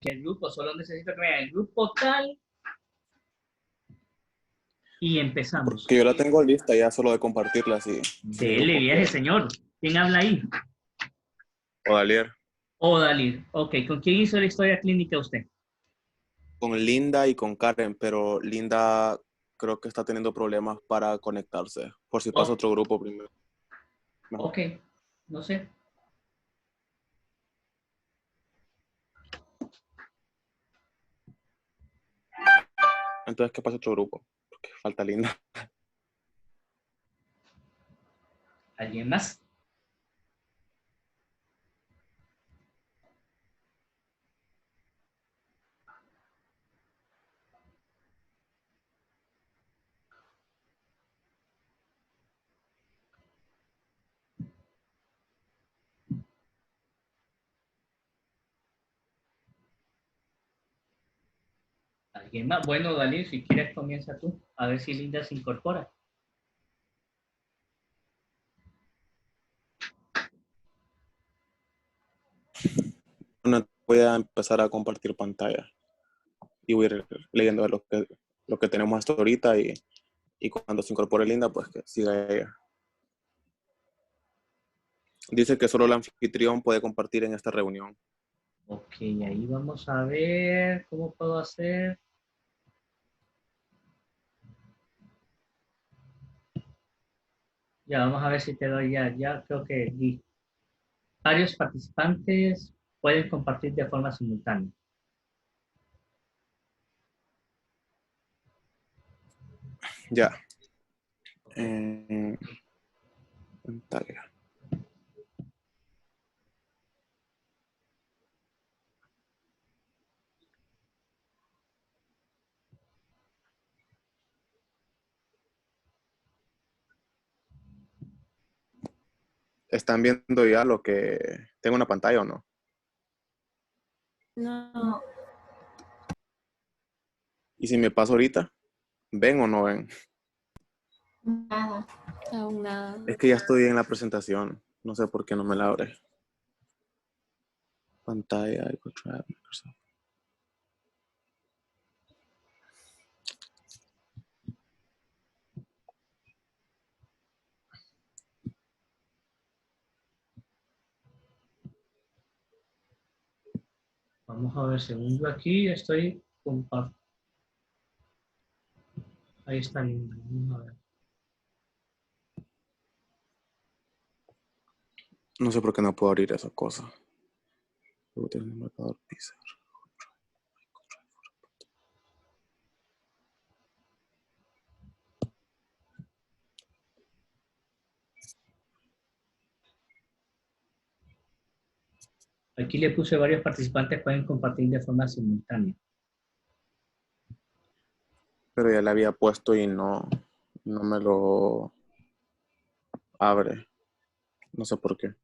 el grupo, solo necesito que me haga el grupo tal y empezamos. Porque yo la tengo lista ya solo de compartirla si el Dele grupo viaje, quiere. señor. ¿Quién habla ahí? O Dalier. Oh, Dalir. Ok, ¿con quién hizo la historia clínica usted? Con Linda y con Karen, pero Linda creo que está teniendo problemas para conectarse. Por si pasa Oh, otro grupo primero. Mejor. ok, no sé. Entonces, ¿qué pasa otro grupo? Porque falta Linda. ¿Alguien más? ¿Alguien más? Bueno, Dalir, si quieres comienza tú. A ver si Linda se incorpora. Bueno, voy a empezar a compartir pantalla y voy a ir leyendo lo que tenemos hasta ahorita y cuando se incorpore Linda, pues que siga ella. Dice que solo el anfitrión puede compartir en esta reunión. Ok, ahí vamos a ver cómo puedo hacer. Ya, vamos a ver si te doy ya. Ya creo que varios participantes pueden compartir de forma simultánea. Ya. Ok. Pantalla. ¿Están viendo ya lo que tengo una pantalla o no? No, Y si me paso ahorita, ¿ven o no ven? nada, aún nada. Es que ya estoy en la presentación. No sé por qué no me la abre. Pantalla, iCloud, Microsoft. Vamos a ver, según yo aquí estoy compartiendo. Ahí está Linda. Vamos a ver. No sé por qué no puedo abrir esa cosa. Luego tiene un marcador Pixar. Aquí le puse varios participantes pueden compartir de forma simultánea. Pero ya le había puesto y no me lo abre. No sé por qué.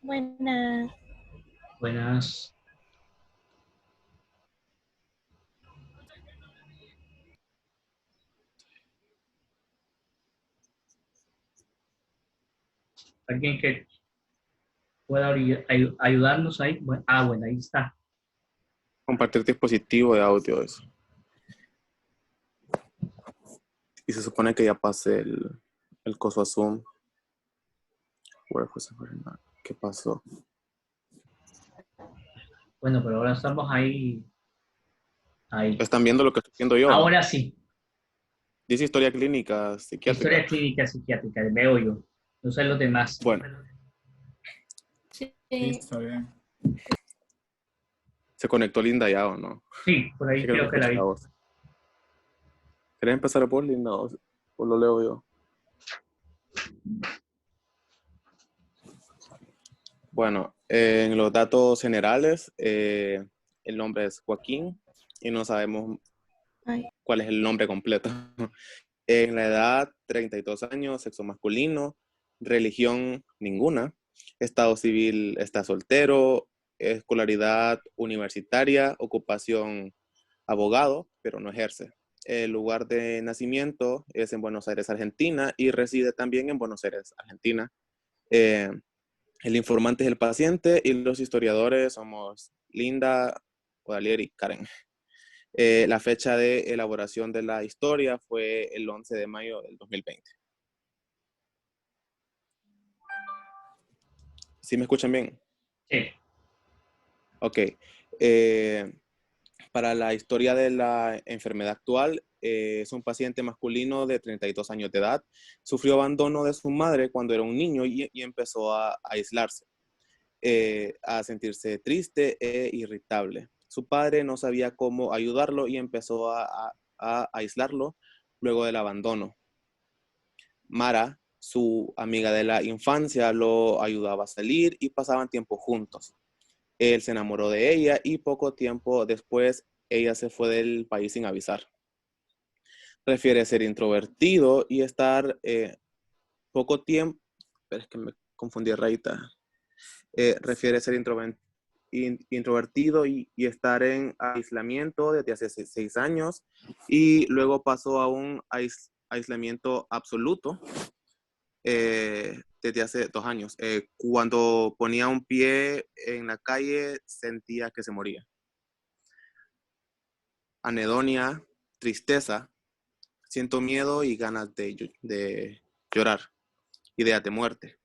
Buenas. Buenas. ¿Alguien que pueda ayudarnos ahí? Bueno, bueno, ahí está. Compartir dispositivo de audio eso. Y se supone que ya pasé el coso a Zoom. ¿Qué pasó? Bueno, pero ahora estamos ahí. Ahí. ¿Están viendo lo que estoy viendo yo o no? Ahora sí. Dice historia clínica psiquiátrica. Historia clínica psiquiátrica, veo yo. No sé los demás. Bueno, Sí, Sí, está bien. ¿se conectó Linda ya o no? Sí, por Es que ahí creo que creo que la escuché la vi. voz. ¿Querés empezar por Linda o lo leo yo? Bueno, en los datos generales, el nombre es Joaquín y no sabemos Ay, cuál es el nombre completo. En la edad, 32 años, sexo masculino, religión ninguna, estado civil está soltero, escolaridad universitaria, ocupación abogado, pero no ejerce. El lugar de nacimiento es en Buenos Aires, Argentina, y reside también en Buenos Aires, Argentina. Eh, el informante es el paciente y los historiadores somos Linda, Odalier y Karen. La fecha de elaboración de la historia fue el 11 de mayo del 2020. ¿Sí me escuchan bien? Sí. Ok. Para la historia de la enfermedad actual, es un paciente masculino de 32 años de edad. Sufrió abandono de su madre cuando era un niño y empezó a aislarse, a sentirse triste e irritable. Su padre no sabía cómo ayudarlo y empezó a aislarlo luego del abandono. Mara, su amiga de la infancia, lo ayudaba a salir y pasaban tiempo juntos. Él se enamoró de ella y poco tiempo después ella se fue del país sin avisar. Prefiere ser introvertido y estar poco tiempo. Pero es que me confundí, Raita. Refiere ser introvertido y estar en aislamiento desde hace 6 años y luego pasó a un aislamiento absoluto desde hace 2 años. Cuando ponía un pie en la calle sentía que se moría. Anedonia, tristeza, siento miedo y ganas de llorar, ideas de muerte.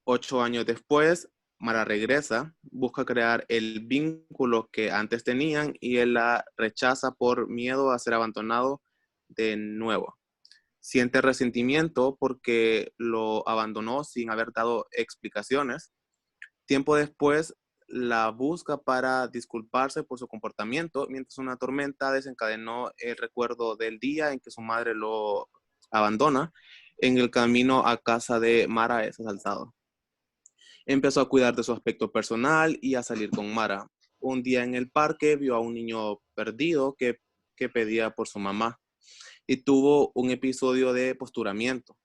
8 años después, Mara regresa, busca crear el vínculo que antes tenían y él la rechaza por miedo a ser abandonado de nuevo. Siente resentimiento porque lo abandonó sin haber dado explicaciones. Tiempo después, la busca para disculparse por su comportamiento, mientras una tormenta desencadenó el recuerdo del día en que su madre lo abandona. En el camino a casa de Mara es asaltado. Empezó a cuidar de su aspecto personal y a salir con Mara. Un día en el parque vio a un niño perdido que pedía por su mamá y tuvo un episodio de posturamiento.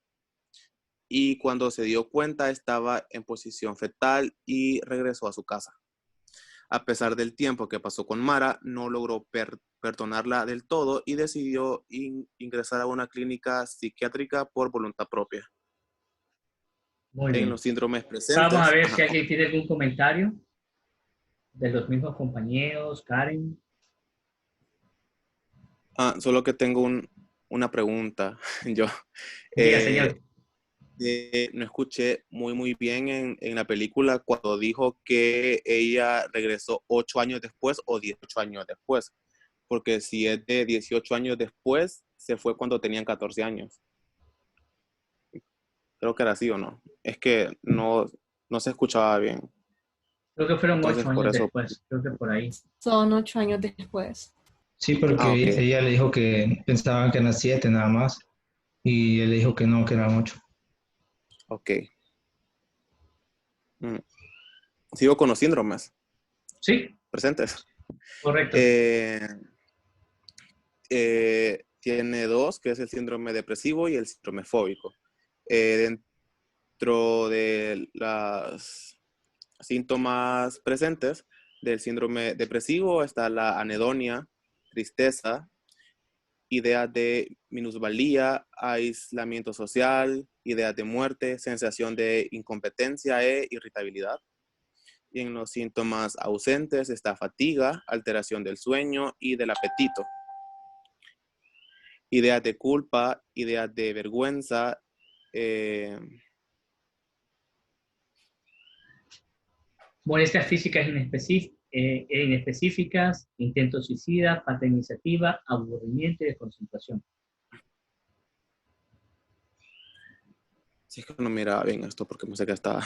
Y cuando se dio cuenta estaba en posición fetal y regresó a su casa. A pesar del tiempo que pasó con Mara, no logró perdonarla del todo y decidió ingresar a una clínica psiquiátrica por voluntad propia. Muy En bien. los síndromes Vamos a presentes, ver si alguien tiene algún comentario de los mismos compañeros. Karen. solo que tengo una pregunta. Yo Diga, eh, señor. no escuché muy bien en la película cuando dijo que ella regresó 8 años después o 18 años después. Porque si es de 18 años después, se fue cuando tenían 14 años. Creo que era así o no. Es que no se escuchaba bien. Creo que fueron Entonces, 8 por años eso. después. Creo que por ahí. son 8 años después. Sí, Ok, porque ella le dijo que pensaban que eran 7 nada más y él le dijo que no, que eran 8. ok. Sigo con los síndromes Sí, presentes. correcto. Tiene dos, que es el síndrome depresivo y el síndrome fóbico. Dentro de los síntomas presentes del síndrome depresivo está la anedonia, tristeza, ideas de minusvalía, aislamiento social, ideas de muerte, sensación de incompetencia e irritabilidad. Y en los síntomas ausentes está fatiga, alteración del sueño y del apetito. Ideas de culpa, ideas de vergüenza, Molestias físicas inespecíficas, intentos suicidas, falta de iniciativa, aburrimiento y desconcentración. si es que no miraba bien esto porque pensé que estaba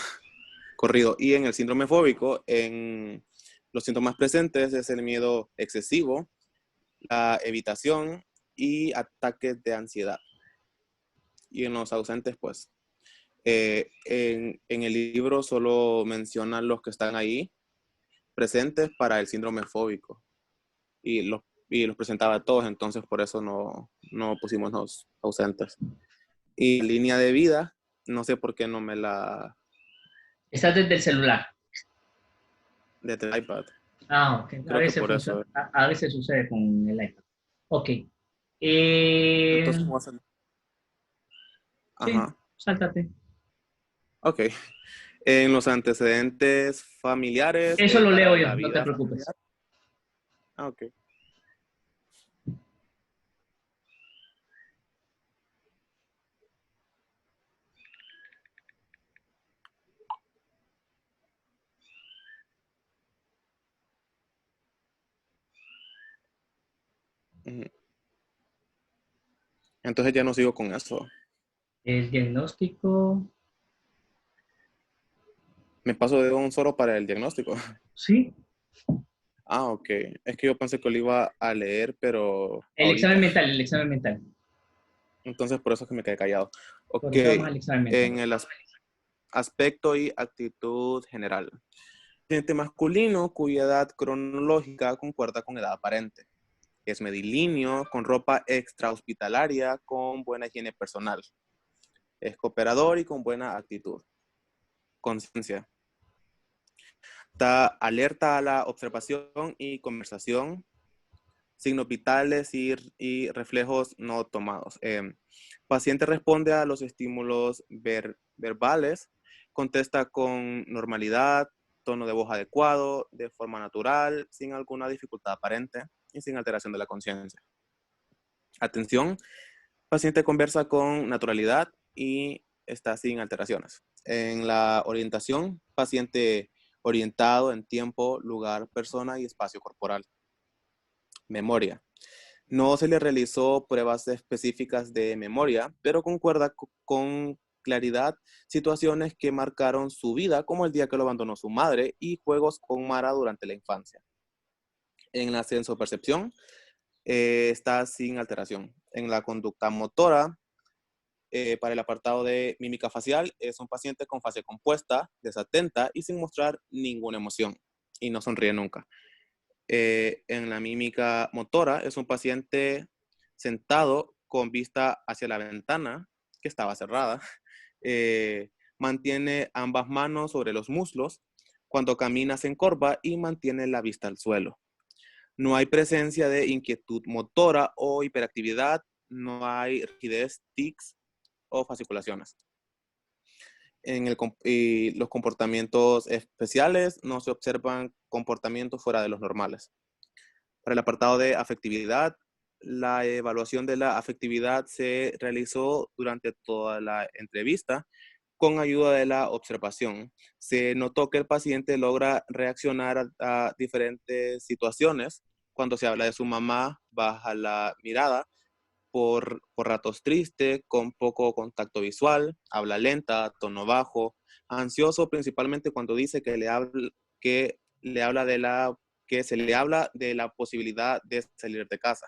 corrido. Y en el síndrome fóbico, en los síntomas presentes es el miedo excesivo, la evitación, y ataques de ansiedad. Y en los ausentes, pues, en el libro solo mencionan los que están ahí presentes para el síndrome fóbico y los presentaba a todos, entonces por eso no pusimos los ausentes. Y línea de vida, no sé por qué no me la... Estás desde el celular. desde el iPad. Ah, ok. A Creo que veces por funciona, eso. a veces sucede con el iPad. Ok. Entonces, ¿cómo hacen? Sí, Ajá. sáltate. Ok. En los antecedentes familiares, Eso lo leo para yo, la no te vida preocupes. familiar. Ah, ok. Ujú. Entonces ya no sigo con eso. El diagnóstico, Me paso de un solo para el diagnóstico. sí. Ah, ok. Es que yo pensé que lo iba a leer, pero El examen ahorita. mental, el examen mental. Entonces por eso es que me quedé callado. Ok. Ahorita vamos al examen mental. En el aspecto y actitud general. Paciente masculino cuya edad cronológica concuerda con edad aparente. Es medilíneo, con ropa extrahospitalaria, con buena higiene personal. Es cooperador y con buena actitud. Conciencia. Está alerta a la observación y conversación. Signos vitales y reflejos no tomados. Paciente responde a los estímulos verbales, contesta con normalidad, tono de voz adecuado, de forma natural, sin alguna dificultad aparente y sin alteración de la conciencia. Atención, paciente conversa con naturalidad y está sin alteraciones. En la orientación, paciente orientado en tiempo, lugar, persona y espacio corporal. Memoria. No se le realizó pruebas específicas de memoria, pero concuerda con claridad situaciones que marcaron su vida, como el día que lo abandonó su madre y juegos con Mara durante la infancia. En la sensopercepción está sin alteración. En la conducta motora, para el apartado de mímica facial, es un paciente con fase compuesta, desatenta y sin mostrar ninguna emoción y no sonríe nunca. En la mímica motora es un paciente sentado con vista hacia la ventana que estaba cerrada. Mantiene ambas manos sobre los muslos. Cuando camina se encorva y mantiene la vista al suelo. No hay presencia de inquietud motora o hiperactividad. No hay rigidez, tics o fasciculaciones. Y los comportamientos especiales no se observan comportamientos fuera de los normales. Para el apartado de afectividad, la evaluación de la afectividad se realizó durante toda la entrevista con ayuda de la observación. Se notó que el paciente logra reaccionar a diferentes situaciones. Cuando se habla de su mamá, baja la mirada por ratos triste, con poco contacto visual, habla lenta, tono bajo, ansioso, principalmente cuando dice que le habla de la que se le habla de la posibilidad de salir de casa.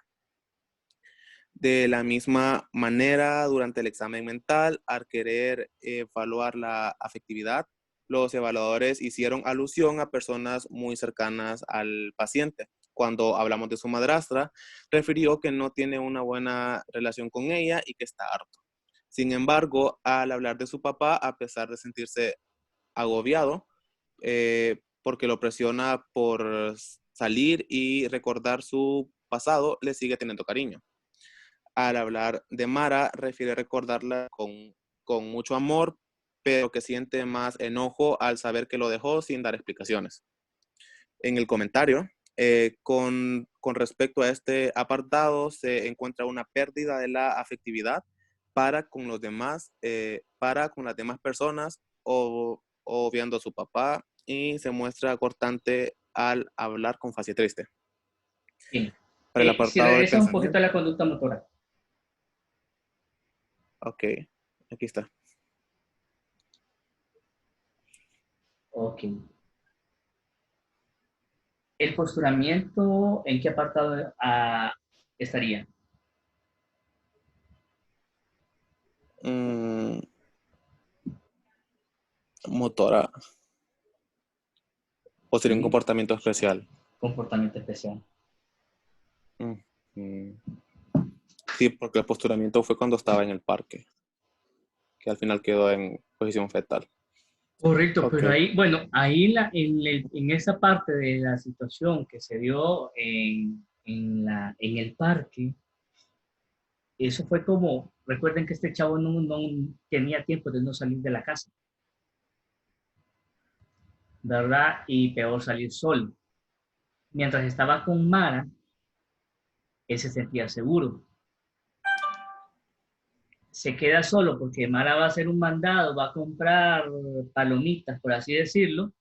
De la misma manera, durante el examen mental, al querer evaluar la afectividad, los evaluadores hicieron alusión a personas muy cercanas al paciente. Cuando hablamos de su madrastra, refirió que no tiene una buena relación con ella y que está harto. Sin embargo, al hablar de su papá, a pesar de sentirse agobiado, porque lo presiona por salir y recordar su pasado, le sigue teniendo cariño. Al hablar de Mara, refiere recordarla con mucho amor, pero que siente más enojo al saber que lo dejó sin dar explicaciones. En el comentario, con respecto a este apartado, se encuentra una pérdida de la afectividad para con los demás, para con las demás personas o viendo a su papá y se muestra cortante al hablar con fase triste. Bien. Para el Si apartado de regresas un poquito a la pensamiento, conducta motora. ok, aquí está. Ok. El posturamiento, ¿en qué apartado estaría? Mm, motora. ¿O sería un Sí. comportamiento especial? Comportamiento especial. Mm. Sí, porque el posturamiento fue cuando estaba en el parque, que al final quedó en posición fetal. Correcto, Ok. pero ahí, bueno, ahí en esa parte de la situación que se dio en el parque, eso fue como, recuerden que este chavo no tenía tiempo de no salir de la casa, ¿verdad? Y peor salir solo. Mientras estaba con Mara, él se sentía seguro. Se queda solo porque Mara va a hacer un mandado, va a comprar palomitas, por así decirlo,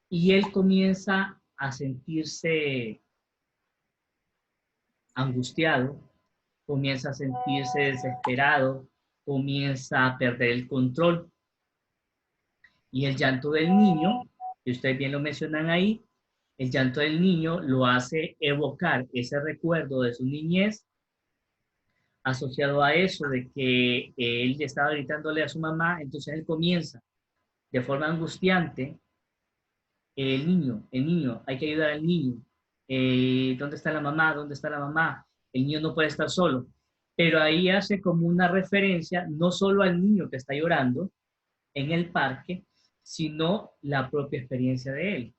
y él comienza a sentirse angustiado, comienza a sentirse desesperado, comienza a perder el control. Y el llanto del niño, que ustedes bien lo mencionan ahí, el llanto del niño lo hace evocar ese recuerdo de su niñez asociado a eso, de que él estaba gritándole a su mamá, entonces él comienza de forma angustiante, el niño, hay que ayudar al niño, ¿dónde está la mamá? ¿Dónde está la mamá? El niño no puede estar solo, pero ahí hace como una referencia no solo al niño que está llorando en el parque, sino la propia experiencia de él.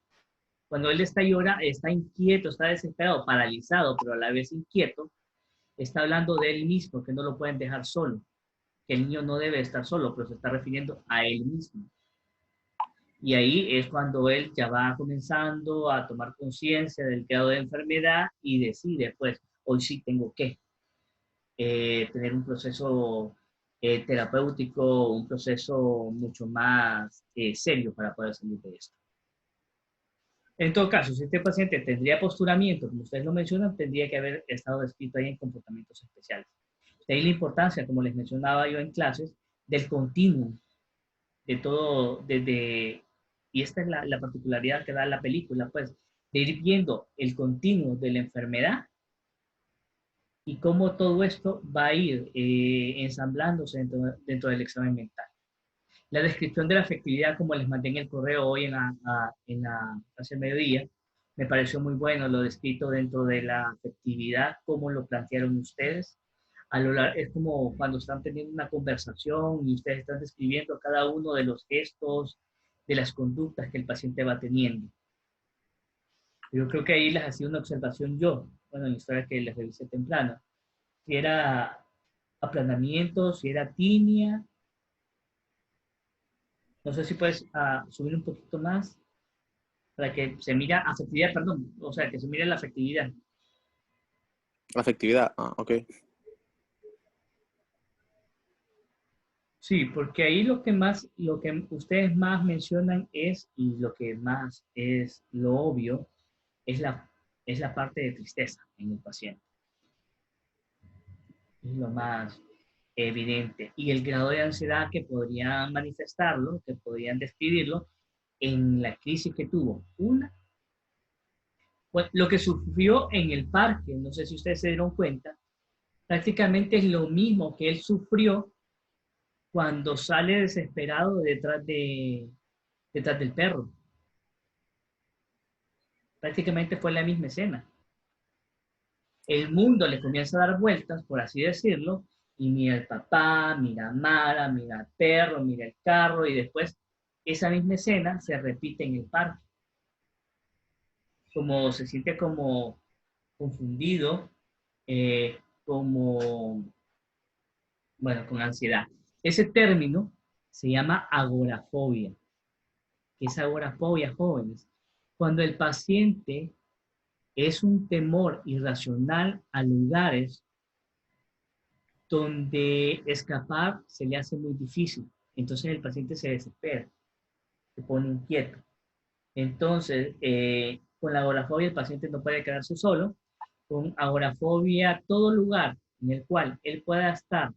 Cuando él está llorando, está inquieto, está desesperado, paralizado, pero a la vez inquieto, está hablando de él mismo, que no lo pueden dejar solo, que el niño no debe estar solo, pero se está refiriendo a él mismo. Y ahí es cuando él ya va comenzando a tomar conciencia del grado de enfermedad y decide, pues, hoy sí tengo que tener un proceso terapéutico, un proceso mucho más serio para poder salir de esto. En todo caso, si este paciente tendría posturamiento, como ustedes lo mencionan, tendría que haber estado descrito ahí en comportamientos especiales. De ahí la importancia, como les mencionaba yo en clases, del continuum, de todo, y esta es la particularidad que da la película, pues, de ir viendo el continuum de la enfermedad y cómo todo esto va a ir ensamblándose dentro del examen mental. La descripción de la afectividad, como les mandé en el correo hoy hace el mediodía, me pareció muy bueno lo descrito dentro de la afectividad, cómo lo plantearon ustedes. Es como cuando están teniendo una conversación y ustedes están describiendo cada uno de los gestos, de las conductas que el paciente va teniendo. Yo creo que ahí les hacía una observación yo, bueno, en la historia que les revisé temprano, si era aplanamiento, si era tinea. No sé si puedes subir un poquito más para que se mire afectividad, perdón, o sea, que se mire la afectividad. Afectividad. Ok. Sí, porque ahí lo que ustedes más mencionan es, y lo que más es lo obvio, es es la parte de tristeza en el paciente. Es lo más evidente. Y el grado de ansiedad que podrían manifestarlo, que podrían describirlo en la crisis que tuvo. Pues, lo que sufrió en el parque, no sé si ustedes se dieron cuenta, prácticamente es lo mismo que él sufrió cuando sale desesperado detrás del perro. Prácticamente fue la misma escena. El mundo le comienza a dar vueltas, por así decirlo, y mira el papá, mira a Mara, mira al perro, mira el carro, y después esa misma escena se repite en el parque. Como se siente como confundido, como, bueno, con ansiedad. Ese término se llama agorafobia. ¿Qué es agorafobia, jóvenes? Cuando el paciente es un temor irracional a lugares donde escapar se le hace muy difícil. Entonces el paciente se desespera, se pone inquieto. Entonces, con la agorafobia el paciente no puede quedarse solo. Con agorafobia, todo lugar en el cual él pueda estar,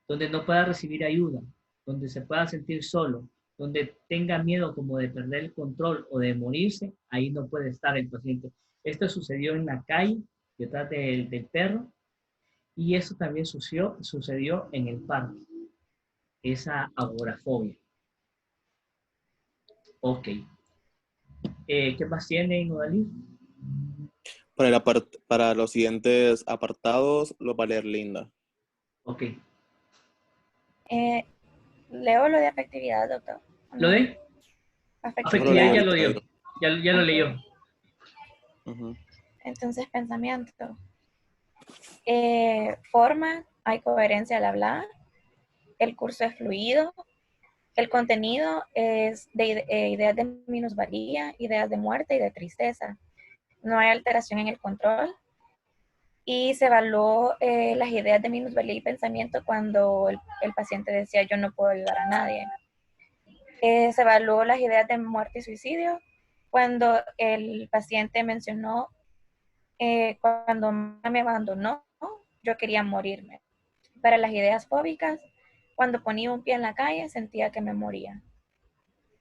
donde no pueda recibir ayuda, donde se pueda sentir solo, donde tenga miedo como de perder el control o de morirse, ahí no puede estar el paciente. Esto sucedió en la calle, detrás del perro, Y eso también sucedió en el parque, esa agorafobia. Ok. ¿Qué más tienen, Odalí? Para los siguientes apartados, los va a leer Linda. Ok. Leo lo de afectividad, doctor. ¿Lo de? Yo lo Afectividad leo ya ahorita. lo dio. Ya lo Ok. leyó. Ujú. Entonces, pensamiento. Forma, hay coherencia al hablar. El curso es fluido. El contenido es de ideas de minusvalía, ideas de muerte y de tristeza. No hay alteración en el control. Y se evaluó las ideas de minusvalía y pensamiento cuando el paciente decía yo no puedo ayudar a nadie. Se evaluó las ideas de muerte y suicidio cuando el paciente mencionó cuando me abandonó yo quería morirme. Para las ideas fóbicas, cuando ponía un pie en la calle sentía que me moría.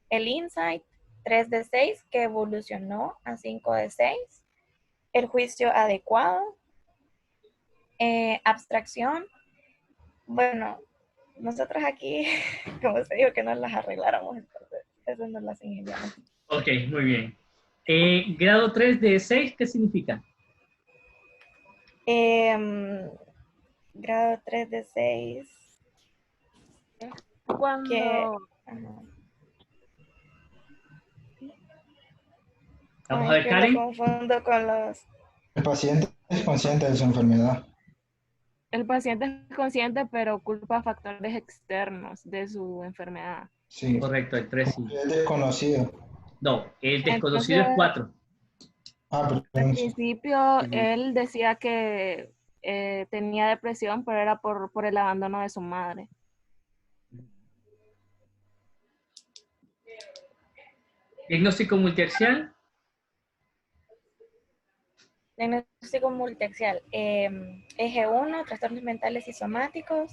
El insight 3 de 6 que evolucionó a 5 de 6. El juicio adecuado. Abstracción. Bueno, nosotros aquí, como se dijo, que nos las arregláramos, entonces eso nos las ingeniamos. Ok, muy bien. Grado 3 de 6, ¿qué significa? Grado 3 de 6. Cuando Que, Vamos a ver, que lo Karen. confundo con los... El paciente es consciente de su enfermedad. el paciente es consciente, pero culpa factores externos de su enfermedad. Sí, Correcto, el 3 sí. es desconocido. No, el desconocido Entonces, es 4. Ah, al perdón. principio, Ujú. él decía que tenía depresión, pero era por el abandono de su madre. Diagnóstico multiaxial. Diagnóstico multiaxial. Eje 1, trastornos mentales y somáticos.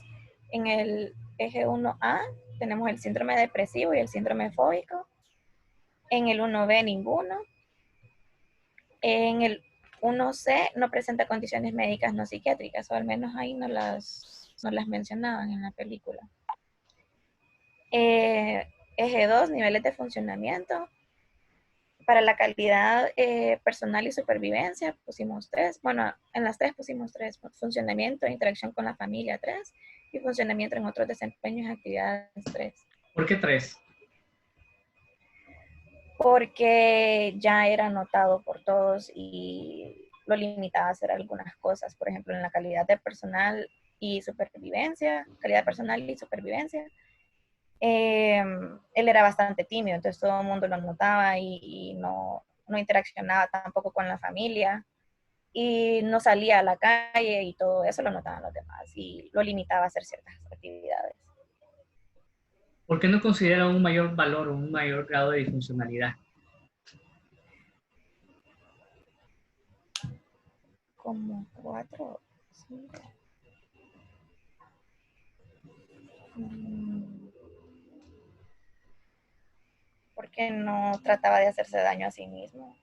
En el eje 1A tenemos el síndrome depresivo y el síndrome fóbico. En el 1B ninguno. En el 1C no presenta condiciones médicas no psiquiátricas, o al menos ahí no las mencionaban en la película. Eje 2, niveles de funcionamiento. Para la calidad personal y supervivencia pusimos 3. Bueno, en las 3 pusimos 3. Funcionamiento e interacción con la familia 3 y funcionamiento en otros desempeños y actividades 3. ¿Por qué 3? Porque ya era notado por todos y lo limitaba a hacer algunas cosas. Por ejemplo, en la calidad de personal y supervivencia, él era bastante tímido, entonces todo el mundo lo notaba y no interaccionaba tampoco con la familia y no salía a la calle y todo eso lo notaban los demás y lo limitaba a hacer ciertas actividades. ¿Por qué no considera un mayor valor o un mayor grado de disfuncionalidad? Como 4, 5. Porque no trataba de hacerse daño a sí mismo,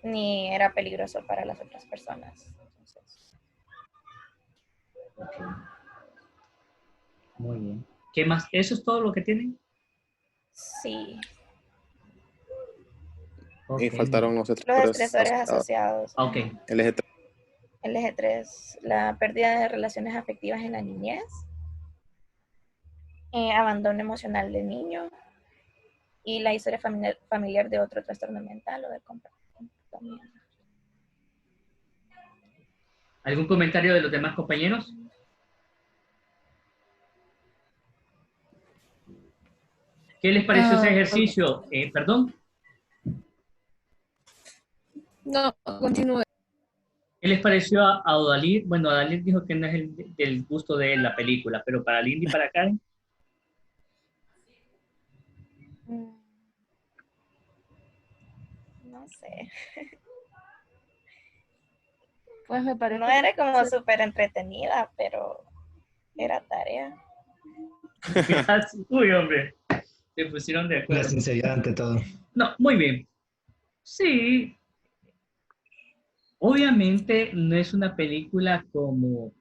ni era peligroso para las otras personas. Entonces, Ok. Muy bien. ¿Qué más? ¿Eso es todo lo que tienen? sí, Y Ok. faltaron los los estresores estresores asociados. asociados. Ok. El eje 3. El eje 3, la pérdida de relaciones afectivas en la niñez, abandono emocional del niño y la historia familiar de otro trastorno mental o de comportamiento. ¿Algún comentario de los demás compañeros? ¿Qué les pareció ese ejercicio? ¿Perdón? No, continúe. ¿Qué les pareció a Odalí? Bueno, Odalí dijo que no es del gusto de él la película, pero para Lindy y para Karen. No sé. Pues me parece No era como súper entretenida, pero era tarea. Uy, hombre, se pusieron de La acuerdo. sinceridad ante todo. No, muy bien. Sí, Obviamente no es una película como,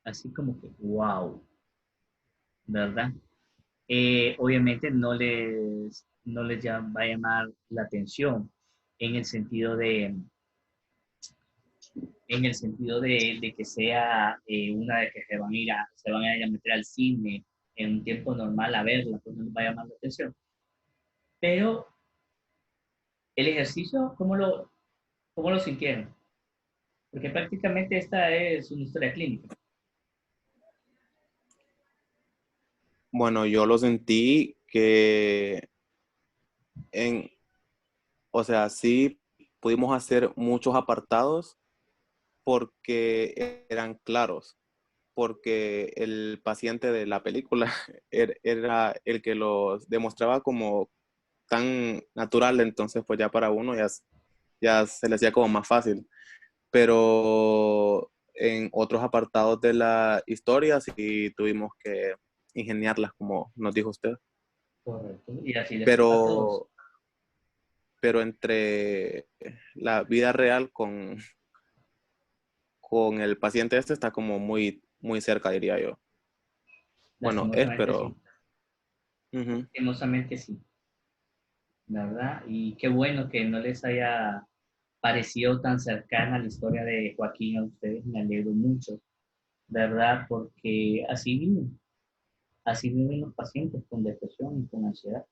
así como que, wow, ¿verdad? Obviamente no les va a llamar la atención en el sentido de que sea una de que se van a ir a meter al cine en un tiempo normal a verla, pues no les va a llamar la atención. Pero el ejercicio, ¿cómo lo sintieron? Porque prácticamente esta es una historia clínica. Bueno, yo lo sentí que en, o sea, sí pudimos hacer muchos apartados porque eran claros, porque el paciente de la película era el que los demostraba como tan natural, entonces pues ya para uno ya se le hacía como más fácil. Pero en otros apartados de la historia sí tuvimos que ingeniarlas, como nos dijo usted. Correcto. Y así les toca a todos. Pero, pero entre la vida real con el paciente este está como muy, muy cerca, diría yo. Bueno, Lastimosamente pero... sí. ujú. Lastimosamente sí. ¿Verdad? Y qué bueno que no les haya parecido tan cercana la historia de Joaquín a ustedes. Me alegro mucho, ¿verdad? Porque así viven los pacientes con depresión y con ansiedad.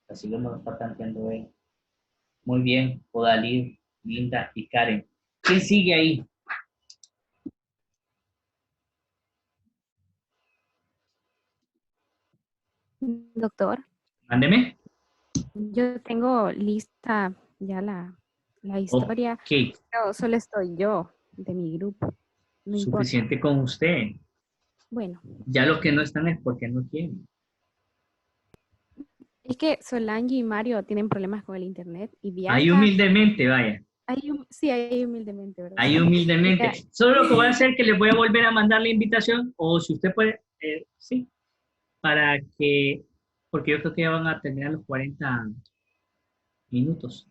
Así como lo está planteando él. Muy bien, Odalir, Linda y Karen. ¿Quién sigue ahí? Doctor, Mándeme. yo tengo lista ya la historia, Ok, pero solo estoy yo de mi grupo. No importa. suficiente con usted. Bueno, Ya los que no están es porque no quieren. es que Solange y Mario tienen problemas con el internet y Ahí Bianca, humildemente, vaya. sí, ahí humildemente, ¿verdad? Ahí humildemente. Ella, Solo lo que voy a hacer es que les voy a volver a mandar la invitación, o si usted puede, sí, para que, porque yo creo que ya van a terminar los 40 minutos.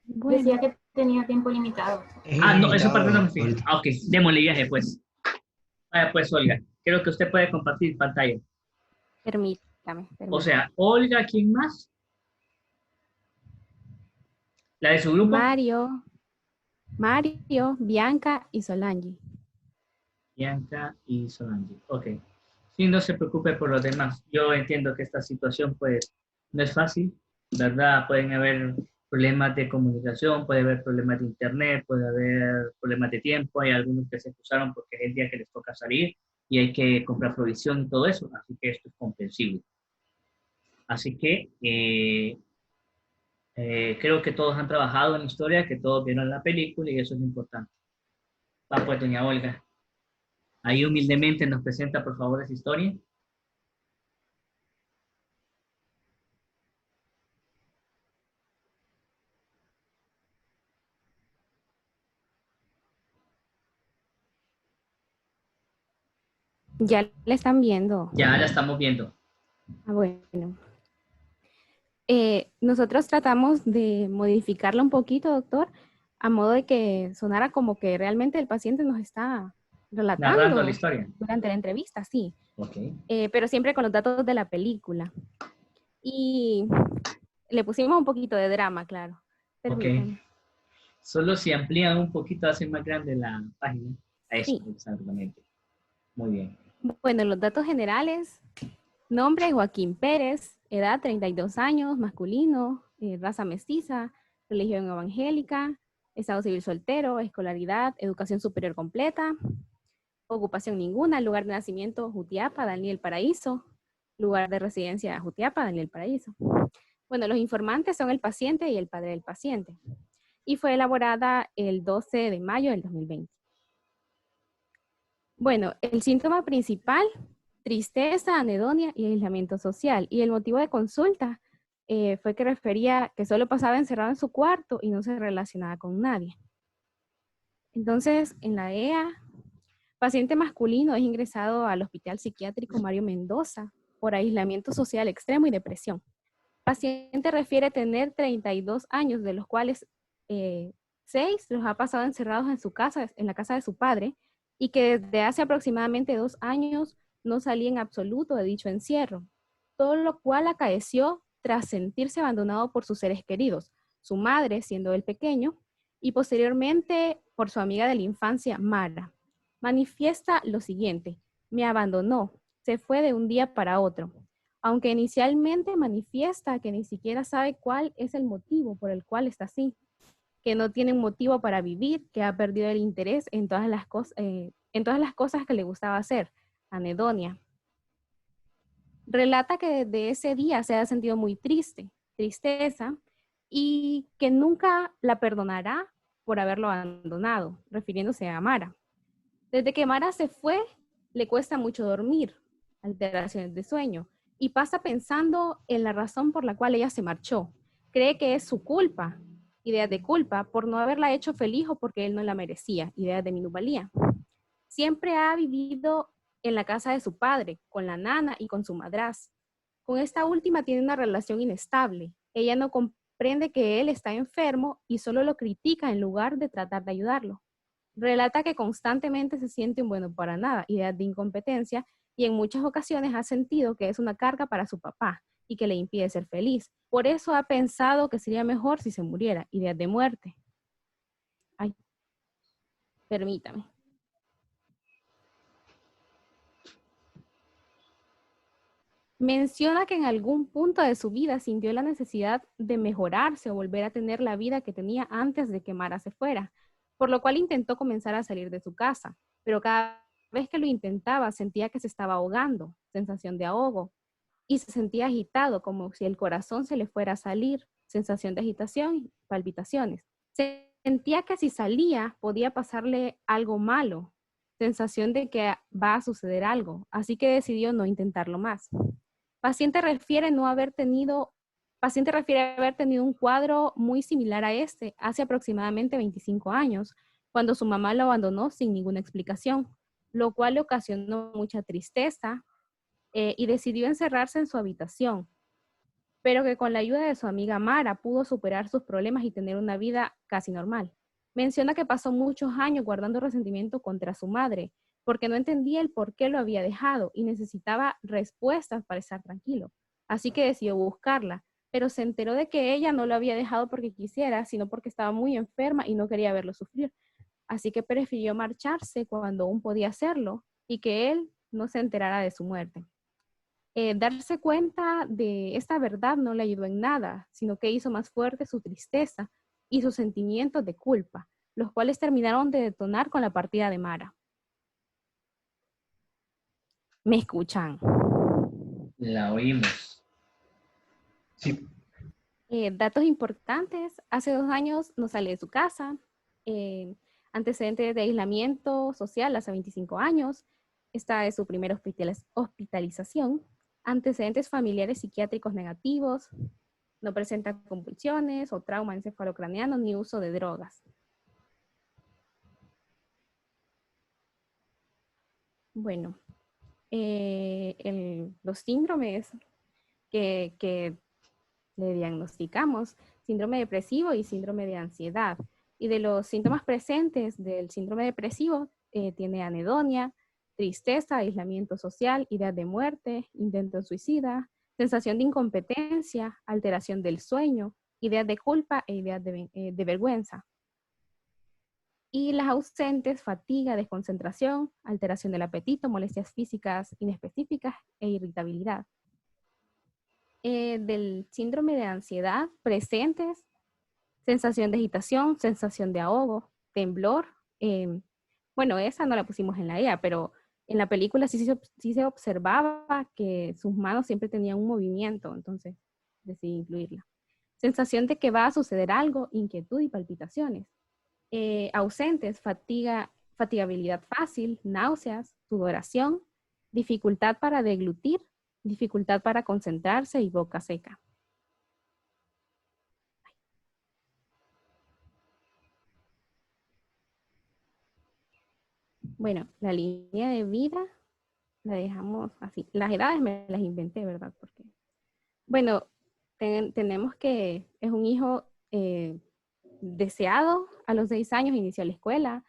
bueno, Decía que tenía tiempo limitado. Es No, eso parte no me ilimitado fija. ahorita. Ok, démosle viaje pues. Vaya pues, Olga, creo que usted puede compartir pantalla. permítame, O permítame. sea, Olga, ¿quién más? ¿La de su grupo? Mario, Bianca y Solange. Bianca y Solange. Ok. Sí, no se preocupe por los demás. Yo entiendo que esta situación, pues, no es fácil, ¿verdad? Pueden haber problemas de comunicación, puede haber problemas de internet, puede haber problemas de tiempo. Hay algunos que se excusaron porque es el día que les toca salir y hay que comprar provisión y todo eso. Así que esto es comprensible. Así que creo que todos han trabajado en la historia, que todos vieron la película y eso es lo importante. Va pues, doña Olga. Ahí humildemente nos presenta, por favor, esa historia. Ya la están viendo. Ya la estamos viendo. Bueno. Nosotros tratamos de modificarla un poquito, doctor, a modo de que sonara como que realmente el paciente nos está Narrando la relatando historia. durante la entrevista, sí, Ok. pero siempre con los datos de la película. Y le pusimos un poquito de drama, claro. Ok. Permítanme. Solo si amplían un poquito, hacen más grande la página. Eso, Sí. exactamente. Muy bien. Bueno, los datos generales. Nombre, Joaquín Pérez. Edad, 32 años, masculino. Raza mestiza. Religión evangélica. Estado civil soltero. Escolaridad, educación superior completa. Ocupación ninguna. Lugar de nacimiento, Jutiapa, Daniel Paraíso. Lugar de residencia, Jutiapa, Daniel Paraíso. Bueno, los informantes son el paciente y el padre del paciente. Y fue elaborada el 12 de mayo del 2020. Bueno, el síntoma principal, tristeza, anedonia y aislamiento social. Y el motivo de consulta fue que refería que solo pasaba encerrado en su cuarto y no se relacionaba con nadie. Entonces, en la EA, paciente masculino es ingresado al Hospital Psiquiátrico Mario Mendoza por aislamiento social extremo y depresión. Paciente refiere tener 32 años, de los cuales 6 los ha pasado encerrados en su casa, en la casa de su padre, y que desde hace aproximadamente 2 años no salía en absoluto de dicho encierro, todo lo cual acaeció tras sentirse abandonado por sus seres queridos, su madre siendo él pequeño, y posteriormente por su amiga de la infancia, Mara. Manifiesta lo siguiente: me abandonó, se fue de un día para otro, aunque inicialmente manifiesta que ni siquiera sabe cuál es el motivo por el cual está así, que no tiene un motivo para vivir, que ha perdido el interés en todas las cosas que le gustaba hacer, anedonia. Relata que desde ese día se ha sentido muy tristeza, y que nunca la perdonará por haberlo abandonado, refiriéndose a Mara. Desde que Mara se fue, le cuesta mucho dormir, alteraciones de sueño, y pasa pensando en la razón por la cual ella se marchó. Cree que es su culpa, ideas de culpa por no haberla hecho feliz o porque él no la merecía, ideas de minusvalía. Siempre ha vivido en la casa de su padre, con la nana y con su madrastra. Con esta última tiene una relación inestable. Ella no comprende que él está enfermo y solo lo critica en lugar de tratar de ayudarlo. Relata que constantemente se siente un bueno para nada, ideas de incompetencia, y en muchas ocasiones ha sentido que es una carga para su papá y que le impide ser feliz. Por eso ha pensado que sería mejor si se muriera, ideas de muerte. Ay, permítame. Menciona que en algún punto de su vida sintió la necesidad de mejorarse o volver a tener la vida que tenía antes de que Mara se fuera, por lo cual intentó comenzar a salir de su casa, pero cada vez que lo intentaba sentía que se estaba ahogando, sensación de ahogo, y se sentía agitado, como si el corazón se le fuera a salir, sensación de agitación y palpitaciones. Sentía que si salía podía pasarle algo malo, sensación de que va a suceder algo, así que decidió no intentarlo más. Paciente refiere haber tenido un cuadro muy similar a este hace aproximadamente 25 años, cuando su mamá lo abandonó sin ninguna explicación, lo cual le ocasionó mucha tristeza y decidió encerrarse en su habitación, pero que con la ayuda de su amiga Mara pudo superar sus problemas y tener una vida casi normal. Menciona que pasó muchos años guardando resentimiento contra su madre, porque no entendía el por qué lo había dejado y necesitaba respuestas para estar tranquilo. Así que decidió buscarla, pero se enteró de que ella no lo había dejado porque quisiera, sino porque estaba muy enferma y no quería verlo sufrir. Así que prefirió marcharse cuando aún podía hacerlo y que él no se enterara de su muerte. Darse cuenta de esta verdad no le ayudó en nada, sino que hizo más fuerte su tristeza y sus sentimientos de culpa, los cuales terminaron de detonar con la partida de Mara. ¿Me escuchan? La oímos. Sí. Datos importantes: hace 2 años no sale de su casa, antecedentes de aislamiento social hace 25 años, esta es su primera hospitalización, antecedentes familiares psiquiátricos negativos, no presenta convulsiones o trauma encefalocraniano ni uso de drogas. Bueno, los síndromes que le diagnosticamos: síndrome depresivo y síndrome de ansiedad. Y de los síntomas presentes del síndrome depresivo, tiene anedonia, tristeza, aislamiento social, ideas de muerte, intento suicida, sensación de incompetencia, alteración del sueño, ideas de culpa e ideas de vergüenza. Y las ausentes: fatiga, desconcentración, alteración del apetito, molestias físicas inespecíficas e irritabilidad. Del síndrome de ansiedad presentes: sensación de agitación, sensación de ahogo, temblor. Bueno, esa no la pusimos en la guía, pero en la película sí se observaba que sus manos siempre tenían un movimiento, entonces decidí incluirla. Sensación de que va a suceder algo, inquietud y palpitaciones. Ausentes: fatigabilidad fácil, náuseas, sudoración, dificultad para deglutir, dificultad para concentrarse y boca seca. Bueno, la línea de vida la dejamos así. Las edades me las inventé, ¿verdad? Porque, bueno, tenemos que es un hijo deseado. A los 6 años inició la escuela.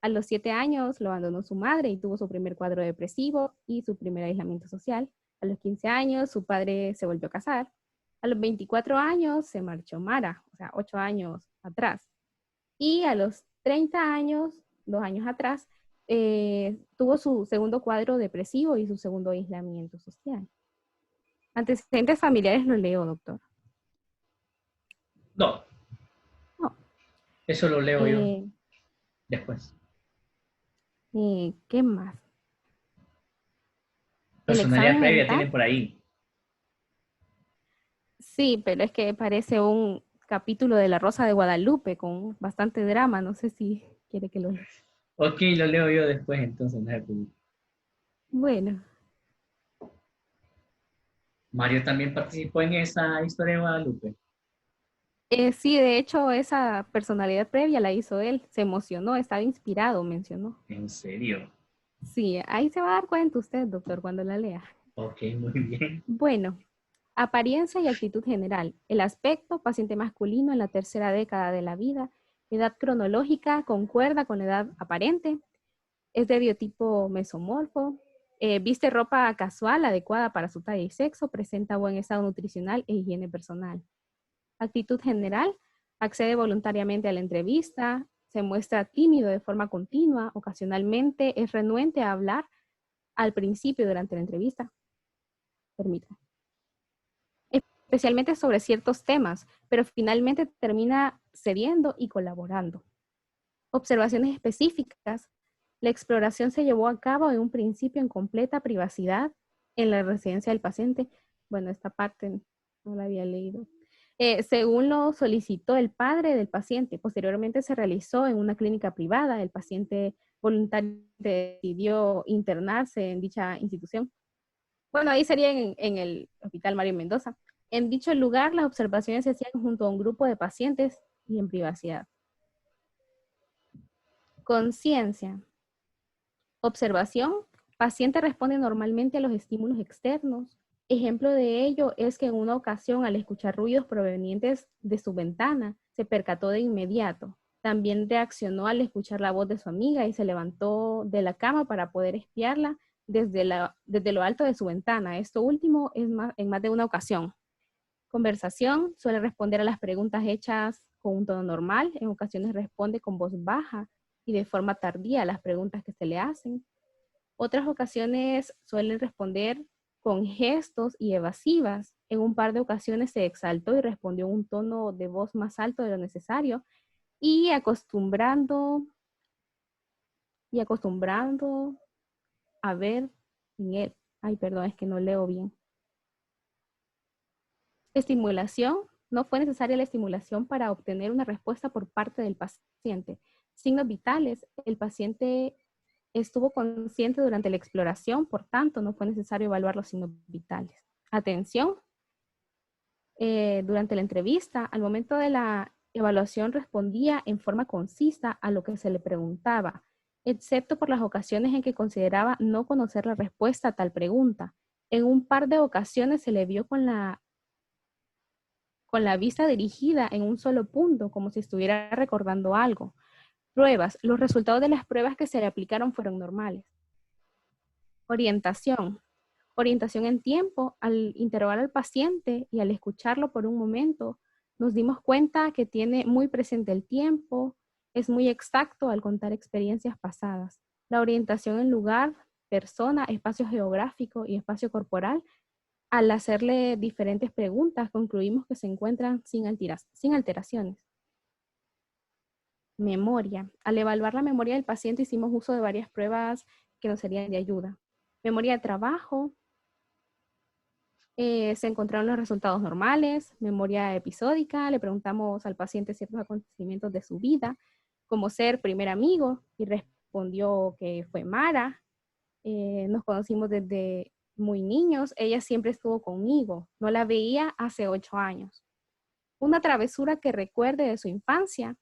A los 7 años lo abandonó su madre y tuvo su primer cuadro depresivo y su primer aislamiento social. A los 15 años su padre se volvió a casar. A los 24 años se marchó Mara, o sea, 8 años atrás. Y a los 30 años, 2 años atrás, tuvo su segundo cuadro depresivo y su segundo aislamiento social. Antecedentes familiares lo leo, doctor. No, No. eso lo leo yo después. ¿Qué más? El Personalidad examen previa mental. tienen por ahí. Sí, pero es que parece un capítulo de La Rosa de Guadalupe con bastante drama. No sé si quiere que lo lea. Ok, lo leo yo después, entonces. No se preocupe. Bueno, Mario también participó en esa historia de Guadalupe. sí, de hecho, esa personalidad previa la hizo él. Se emocionó, estaba inspirado, mencionó. ¿En serio? Sí, ahí se va a dar cuenta usted, doctor, cuando la lea. Ok, muy bien. Bueno, apariencia y actitud general. El aspecto, paciente masculino en la tercera década de la vida. Edad cronológica, concuerda con la edad aparente. Es de biotipo mesomorfo. Viste ropa casual adecuada para su talla y sexo. Presenta buen estado nutricional e higiene personal. Actitud general. Accede voluntariamente a la entrevista. Se muestra tímido de forma continua. Ocasionalmente es renuente a hablar al principio durante la entrevista. Permítame. Especialmente sobre ciertos temas, pero finalmente termina cediendo y colaborando. Observaciones específicas. La exploración se llevó a cabo en un principio en completa privacidad en la residencia del paciente. Bueno, esta parte no la había leído. Según lo solicitó el padre del paciente, posteriormente se realizó en una clínica privada. El paciente voluntariamente decidió internarse en dicha institución. Bueno, ahí sería en el Hospital Mario Mendoza. En dicho lugar, las observaciones se hacían junto a un grupo de pacientes y en privacidad. Conciencia. Observación. Paciente responde normalmente a los estímulos externos. Ejemplo de ello es que en una ocasión, al escuchar ruidos provenientes de su ventana, se percató de inmediato. También reaccionó al escuchar la voz de su amiga y se levantó de la cama para poder espiarla desde lo alto de su ventana. Esto último es en más de una ocasión. Conversación. Suele responder a las preguntas hechas con un tono normal. En ocasiones responde con voz baja y de forma tardía a las preguntas que se le hacen. Otras ocasiones suelen responder con gestos y evasivas. En un par de ocasiones se exaltó y respondió en un tono de voz más alto de lo necesario y acostumbrando a ver en él. Ay, perdón, es que no leo bien. Estimulación. No fue necesaria la estimulación para obtener una respuesta por parte del paciente. Signos vitales. El paciente estuvo consciente durante la exploración, por tanto, no fue necesario evaluar los signos vitales. Atención. Durante la entrevista, al momento de la evaluación respondía en forma concisa a lo que se le preguntaba, excepto por las ocasiones en que consideraba no conocer la respuesta a tal pregunta. En un par de ocasiones se le vio con la vista dirigida en un solo punto, como si estuviera recordando algo. Pruebas. Los resultados de las pruebas que se le aplicaron fueron normales. Orientación. Orientación en tiempo. Al interrogar al paciente y al escucharlo por un momento, nos dimos cuenta que tiene muy presente el tiempo, es muy exacto al contar experiencias pasadas. La orientación en lugar, persona, espacio geográfico y espacio corporal. Al hacerle diferentes preguntas, concluimos que se encuentran sin alteraciones. Memoria. Al evaluar la memoria del paciente hicimos uso de varias pruebas que nos serían de ayuda. Memoria de trabajo. Se encontraron los resultados normales. Memoria episódica. Le preguntamos al paciente ciertos acontecimientos de su vida, como ser primer amigo, y respondió que fue Mara. Nos conocimos desde muy niños. Ella siempre estuvo conmigo. No la veía hace 8 años. Una travesura que recuerde de su infancia.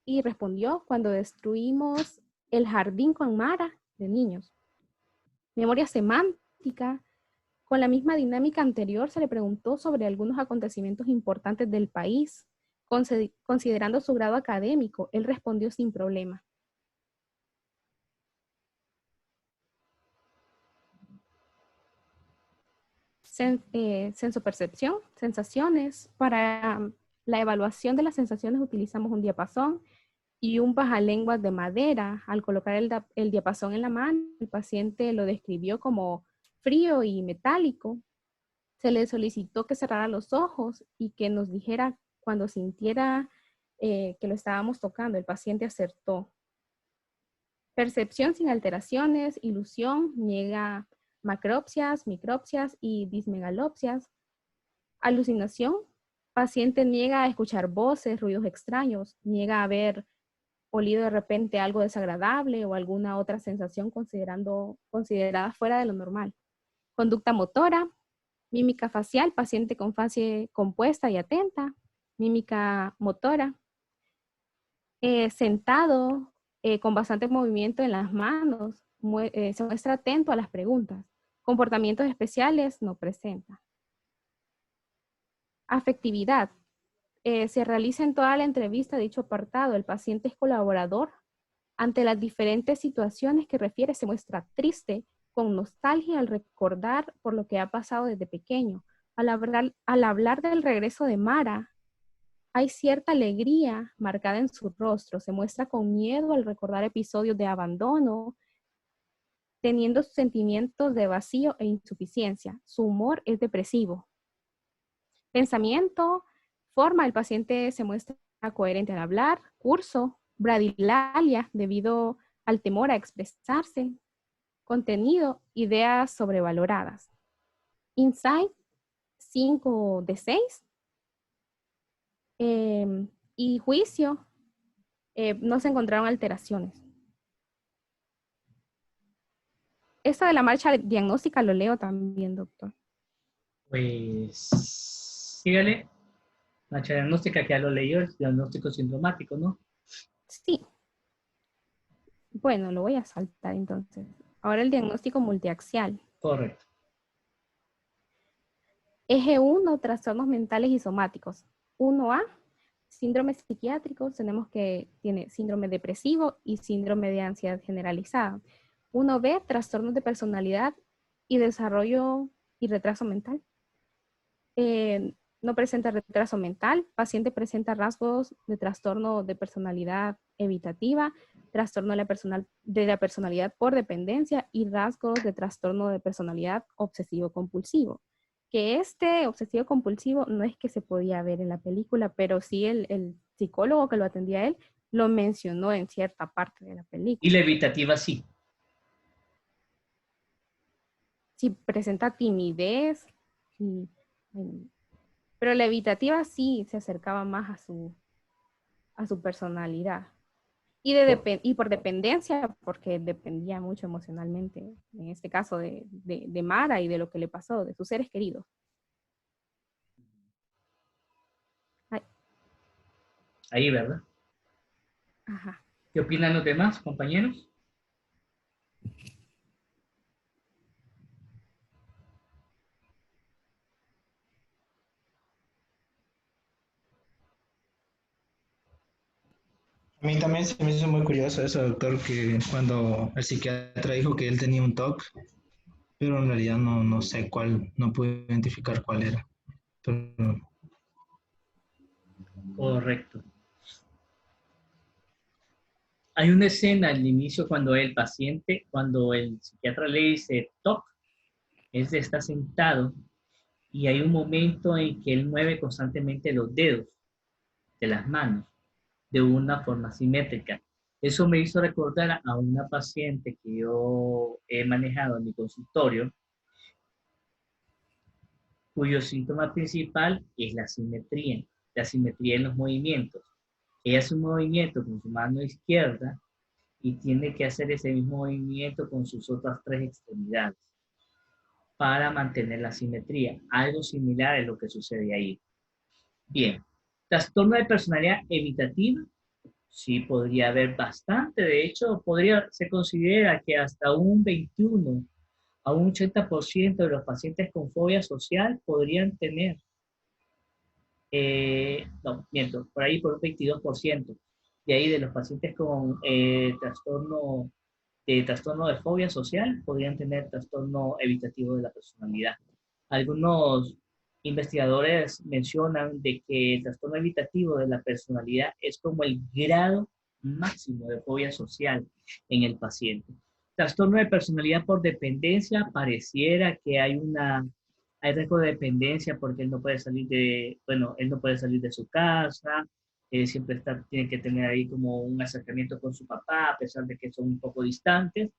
Y respondió cuando destruimos el jardín con Mara de niños. Memoria semántica. Con la misma dinámica anterior, se le preguntó sobre algunos acontecimientos importantes del país. Considerando su grado académico, él respondió sin problema. Sensopercepción, sensaciones. Para la evaluación de las sensaciones utilizamos un diapasón y un pajalenguas de madera. Al colocar el diapasón en la mano, el paciente lo describió como frío y metálico. Se le solicitó que cerrara los ojos y que nos dijera cuando sintiera que lo estábamos tocando. El paciente acertó. Percepción sin alteraciones, ilusión, niega macropsias, micropsias y dismegalopsias. Alucinación, paciente niega a escuchar voces, ruidos extraños, niega a haber olido de repente algo desagradable o alguna otra sensación considerada fuera de lo normal. Conducta motora, mímica facial, paciente con fase compuesta y atenta. Mímica motora, sentado, con bastante movimiento en las manos, se muestra atento a las preguntas. Comportamientos especiales no presenta. Afectividad. Se realiza en toda la entrevista dicho apartado. El paciente es colaborador. Ante las diferentes situaciones que refiere, se muestra triste, con nostalgia al recordar por lo que ha pasado desde pequeño. Al hablar del regreso de Mara, hay cierta alegría marcada en su rostro. Se muestra con miedo al recordar episodios de abandono, teniendo sentimientos de vacío e insuficiencia. Su humor es depresivo. Pensamiento, forma, el paciente se muestra coherente al hablar. Curso, bradilalia, debido al temor a expresarse. Contenido, ideas sobrevaloradas. Insight, 5 de 6. Y juicio, no se encontraron alteraciones. Esto de la marcha diagnóstica lo leo también, doctor. Pues, sígale. Marcha diagnóstica, que ya lo leyó, el diagnóstico sintomático, ¿no? Sí. Bueno, lo voy a saltar entonces. Ahora el diagnóstico multiaxial. Correcto. Eje 1, trastornos mentales y somáticos. 1A, síndromes psiquiátricos. Tenemos que tiene síndrome depresivo y síndrome de ansiedad generalizada. 1B, trastornos de personalidad y desarrollo y retraso mental. No presenta retraso mental. Paciente presenta rasgos de trastorno de personalidad evitativa, trastorno de la personalidad por dependencia y rasgos de trastorno de personalidad obsesivo-compulsivo. Que este obsesivo-compulsivo no es que se podía ver en la película, pero sí el psicólogo que lo atendía a él lo mencionó en cierta parte de la película. Y la evitativa sí. Sí, presenta timidez, pero la evitativa sí se acercaba más a su personalidad. Y por dependencia, porque dependía mucho emocionalmente, en este caso de Mara y de lo que le pasó, de sus seres queridos. Ahí, ¿verdad? Ajá. ¿Qué opinan los demás, compañeros? A mí también se me hizo muy curioso eso, doctor, que cuando el psiquiatra dijo que él tenía un TOC, pero en realidad no sé cuál, no pude identificar cuál era. Pero Correcto. Hay una escena al inicio cuando el psiquiatra le dice TOC, él está sentado y hay un momento en que él mueve constantemente los dedos de las manos de una forma simétrica. Eso me hizo recordar a una paciente que yo he manejado en mi consultorio, cuyo síntoma principal es la simetría en los movimientos. Ella hace un movimiento con su mano izquierda y tiene que hacer ese mismo movimiento con sus otras 3 extremidades para mantener la simetría. Algo similar es lo que sucede ahí. Bien, trastorno de personalidad evitativa. Sí, podría haber bastante. De hecho, se considera que hasta un 21 A un 80% de los pacientes con fobia social podrían tener, no, miento, por ahí por un 22%. De ahí de los pacientes con trastorno de fobia social podrían tener trastorno evitativo de la personalidad. Algunos investigadores mencionan de que el trastorno evitativo de la personalidad es como el grado máximo de fobia social en el paciente. Trastorno de personalidad por dependencia, pareciera que hay riesgo de dependencia porque él no puede salir él no puede salir de su casa, siempre tiene que tener ahí como un acercamiento con su papá, a pesar de que son un poco distantes.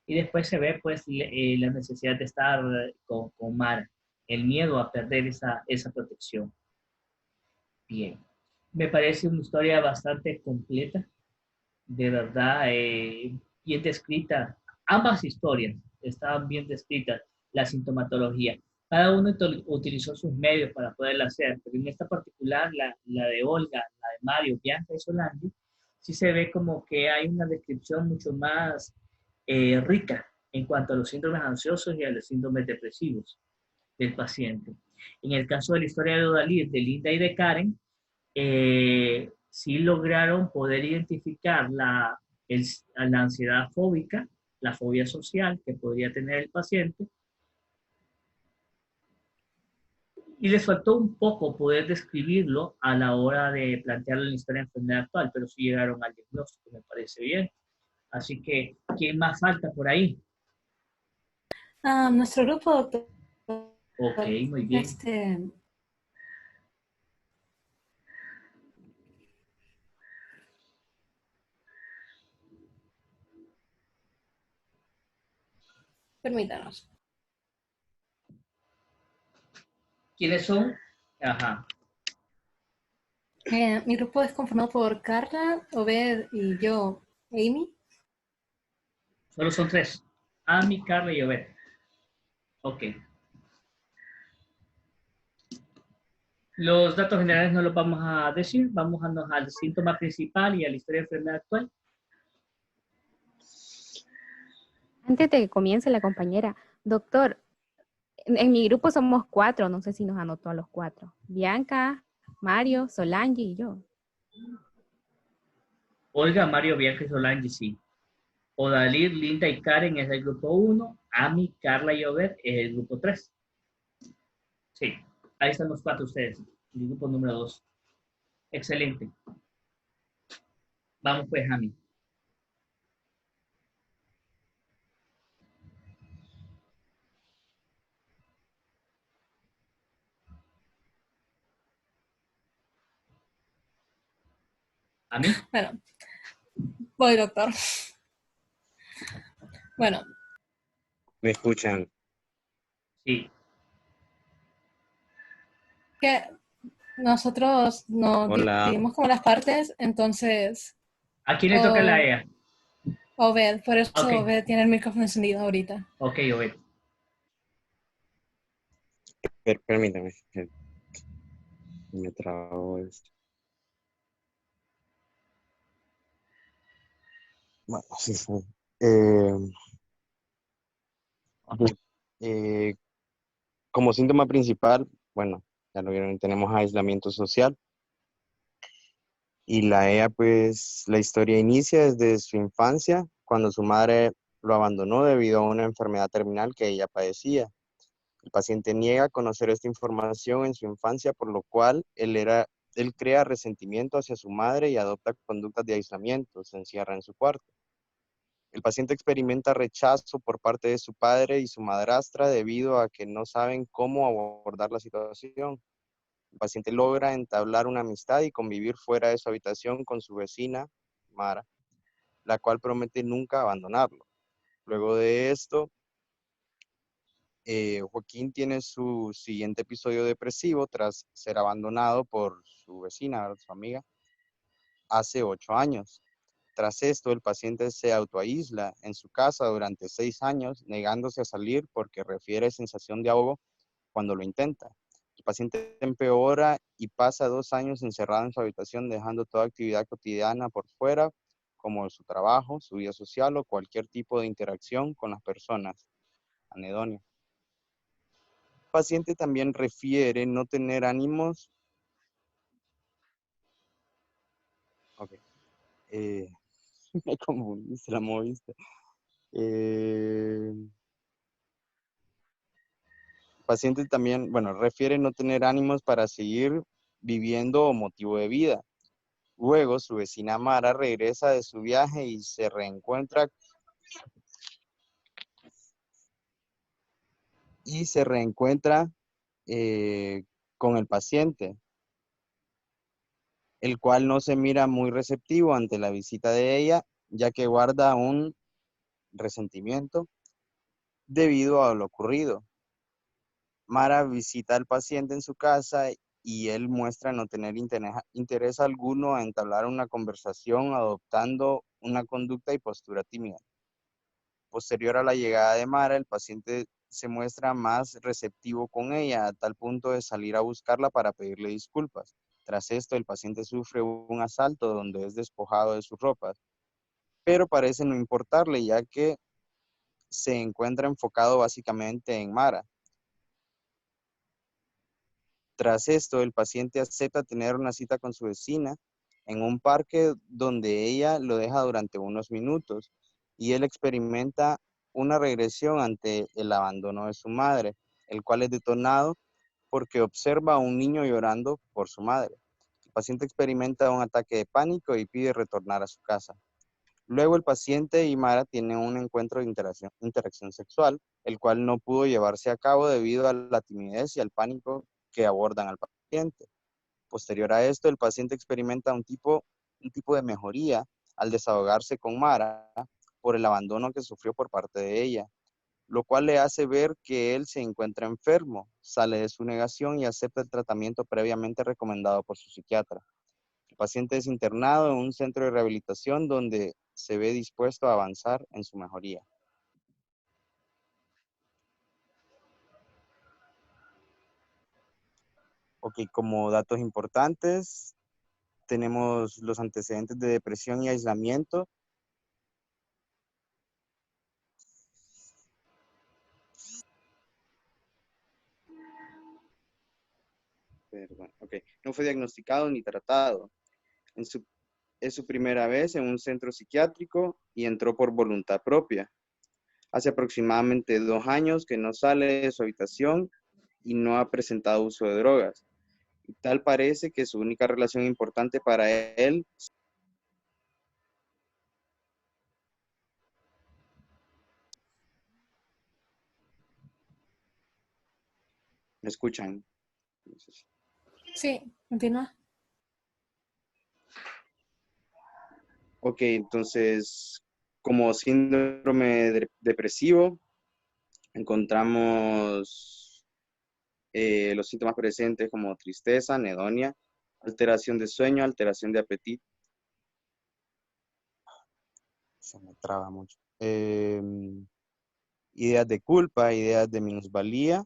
Y después se ve pues la necesidad de estar con Mara, el miedo a perder esa protección. Bien, me parece una historia bastante completa, de verdad, bien descrita. Ambas historias estaban bien descritas, la sintomatología. Cada uno utilizó sus medios para poderla hacer, pero en esta particular, la de Olga, la de Mario, Bianca y Solange, sí se ve como que hay una descripción mucho más rica en cuanto a los síndromes ansiosos y a los síndromes depresivos del paciente. En el caso de la historia de Odalir, de Linda y de Karen, sí lograron poder identificar la ansiedad fóbica, la fobia social que podría tener el paciente, y les faltó un poco poder describirlo a la hora de plantearlo en la historia de enfermedad actual, pero sí llegaron al diagnóstico, me parece bien. Así que, ¿quién más falta por ahí? Nuestro grupo, doctor. Ok, muy bien. Permítanos. ¿Quiénes son? Ajá. Mi grupo es conformado por Carla, Obed y yo, Amy. Solo son tres. Ami, Carla y Obed. Ok. Los datos generales no los vamos a decir, vamos al síntoma principal y a la historia de enfermedad actual. Antes de que comience la compañera, doctor, en mi grupo somos 4, no sé si nos anotó a los 4. Bianca, Mario, Solange y yo. Olga, Mario, Bianca y Solange, sí. Odalir, Linda y Karen es el grupo 1. Ami, Carla y Obed es el grupo 3. Sí, ahí están los 4 ustedes. El grupo número 2. Excelente. Vamos pues, Ami. ¿Ami? Bueno, voy, doctor. Bueno. ¿Me escuchan? Sí. Que nosotros nos dividimos como las partes, entonces... ¿A quién le toca la EA? Obed, por eso Okay. Obed tiene el micrófono encendido ahorita. Ok, Obed. Permítame. Me trabó esto. Bueno, sí, sí. Como síntoma principal, bueno, ya lo vieron, tenemos aislamiento social. Y la EA, pues, la historia inicia desde su infancia, cuando su madre lo abandonó debido a una enfermedad terminal que ella padecía. El paciente niega conocer esta información en su infancia, por lo cual él crea resentimiento hacia su madre y adopta conductas de aislamiento, se encierra en su cuarto. El paciente experimenta rechazo por parte de su padre y su madrastra debido a que no saben cómo abordar la situación. El paciente logra entablar una amistad y convivir fuera de su habitación con su vecina, Mara, la cual promete nunca abandonarlo. Luego de esto, Joaquín tiene su siguiente episodio depresivo tras ser abandonado por su vecina, su amiga, hace 8 años. Tras esto, el paciente se autoaísla en su casa durante 6 años, negándose a salir porque refiere sensación de ahogo cuando lo intenta. El paciente empeora y pasa 2 años encerrado en su habitación, dejando toda actividad cotidiana por fuera, como su trabajo, su vida social o cualquier tipo de interacción con las personas. anedonia. El paciente también refiere no tener ánimos. Ok. Me confundiste, la moviste. El paciente también, bueno, refiere no tener ánimos para seguir viviendo o motivo de vida. Luego, su vecina Mara regresa de su viaje y se reencuentra con el paciente, el cual no se mira muy receptivo ante la visita de ella, ya que guarda un resentimiento debido a lo ocurrido. Mara visita al paciente en su casa y él muestra no tener interés alguno a entablar una conversación, adoptando una conducta y postura tímida. Posterior a la llegada de Mara, el paciente se muestra más receptivo con ella, a tal punto de salir a buscarla para pedirle disculpas. Tras esto, el paciente sufre un asalto donde es despojado de sus ropas, pero parece no importarle, ya que se encuentra enfocado básicamente en Mara. Tras esto, el paciente acepta tener una cita con su vecina en un parque donde ella lo deja durante unos minutos y él experimenta una regresión ante el abandono de su madre, el cual es detonado porque observa a un niño llorando por su madre. El paciente experimenta un ataque de pánico y pide retornar a su casa. Luego el paciente y Mara tienen un encuentro de interacción sexual, el cual no pudo llevarse a cabo debido a la timidez y al pánico que abordan al paciente. Posterior a esto, el paciente experimenta un tipo de mejoría al desahogarse con Mara por el abandono que sufrió por parte de ella, lo cual le hace ver que él se encuentra enfermo, sale de su negación y acepta el tratamiento previamente recomendado por su psiquiatra. El paciente es internado en un centro de rehabilitación donde se ve dispuesto a avanzar en su mejoría. Ok, como datos importantes, tenemos los antecedentes de depresión y aislamiento. Perdón, ok. No fue diagnosticado ni tratado. Es su primera vez en un centro psiquiátrico y entró por voluntad propia. Hace aproximadamente 2 años que no sale de su habitación y no ha presentado uso de drogas. Y tal parece que su única relación importante para él. ¿Me escuchan? Sí, continúa. Ok, entonces, como síndrome depresivo, encontramos los síntomas presentes como tristeza, anedonia, alteración de sueño, alteración de apetito. Se me traba mucho. Ideas de culpa, ideas de minusvalía,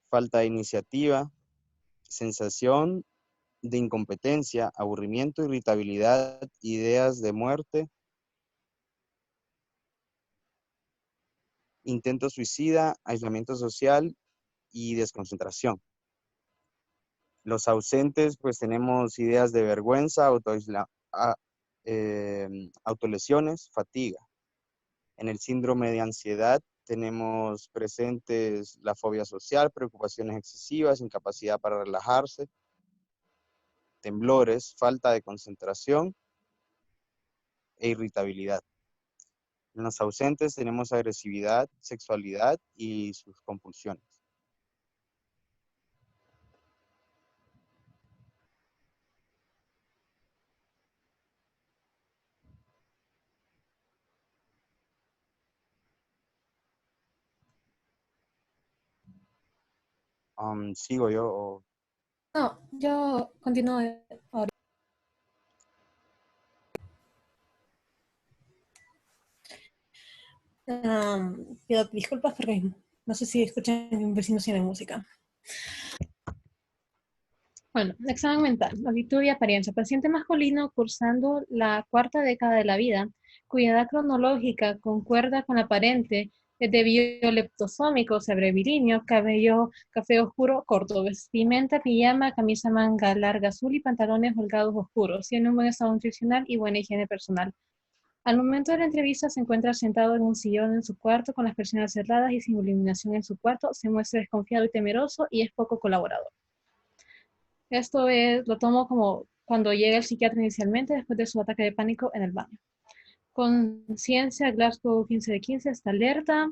falta de iniciativa, sensación de incompetencia, aburrimiento, irritabilidad, ideas de muerte, intento suicida, aislamiento social y desconcentración. Los ausentes, pues tenemos ideas de vergüenza, autolesiones, fatiga. En el síndrome de ansiedad tenemos presentes la fobia social, preocupaciones excesivas, incapacidad para relajarse, temblores, falta de concentración e irritabilidad. En los ausentes tenemos agresividad, sexualidad y sus compulsiones. ¿Sigo yo o...? No, yo continúo ahora. Pido disculpas porque no sé si escuchan a mi vecino sin música. Bueno, examen mental, actitud y apariencia. Paciente masculino cursando la 4ª década de la vida, cuya edad cronológica concuerda con la aparente, Es de violeptosómico, sebrevirinio, cabello café oscuro, corto, vestimenta, pijama, camisa manga larga azul y pantalones holgados oscuros. Tiene un buen estado nutricional y buena higiene personal. Al momento de la entrevista se encuentra sentado en un sillón en su cuarto con las persianas cerradas y sin iluminación en su cuarto. Se muestra desconfiado y temeroso y es poco colaborador. Esto lo tomo como cuando llega el psiquiatra inicialmente después de su ataque de pánico en el baño. Conciencia, Glasgow 15 de 15, está alerta.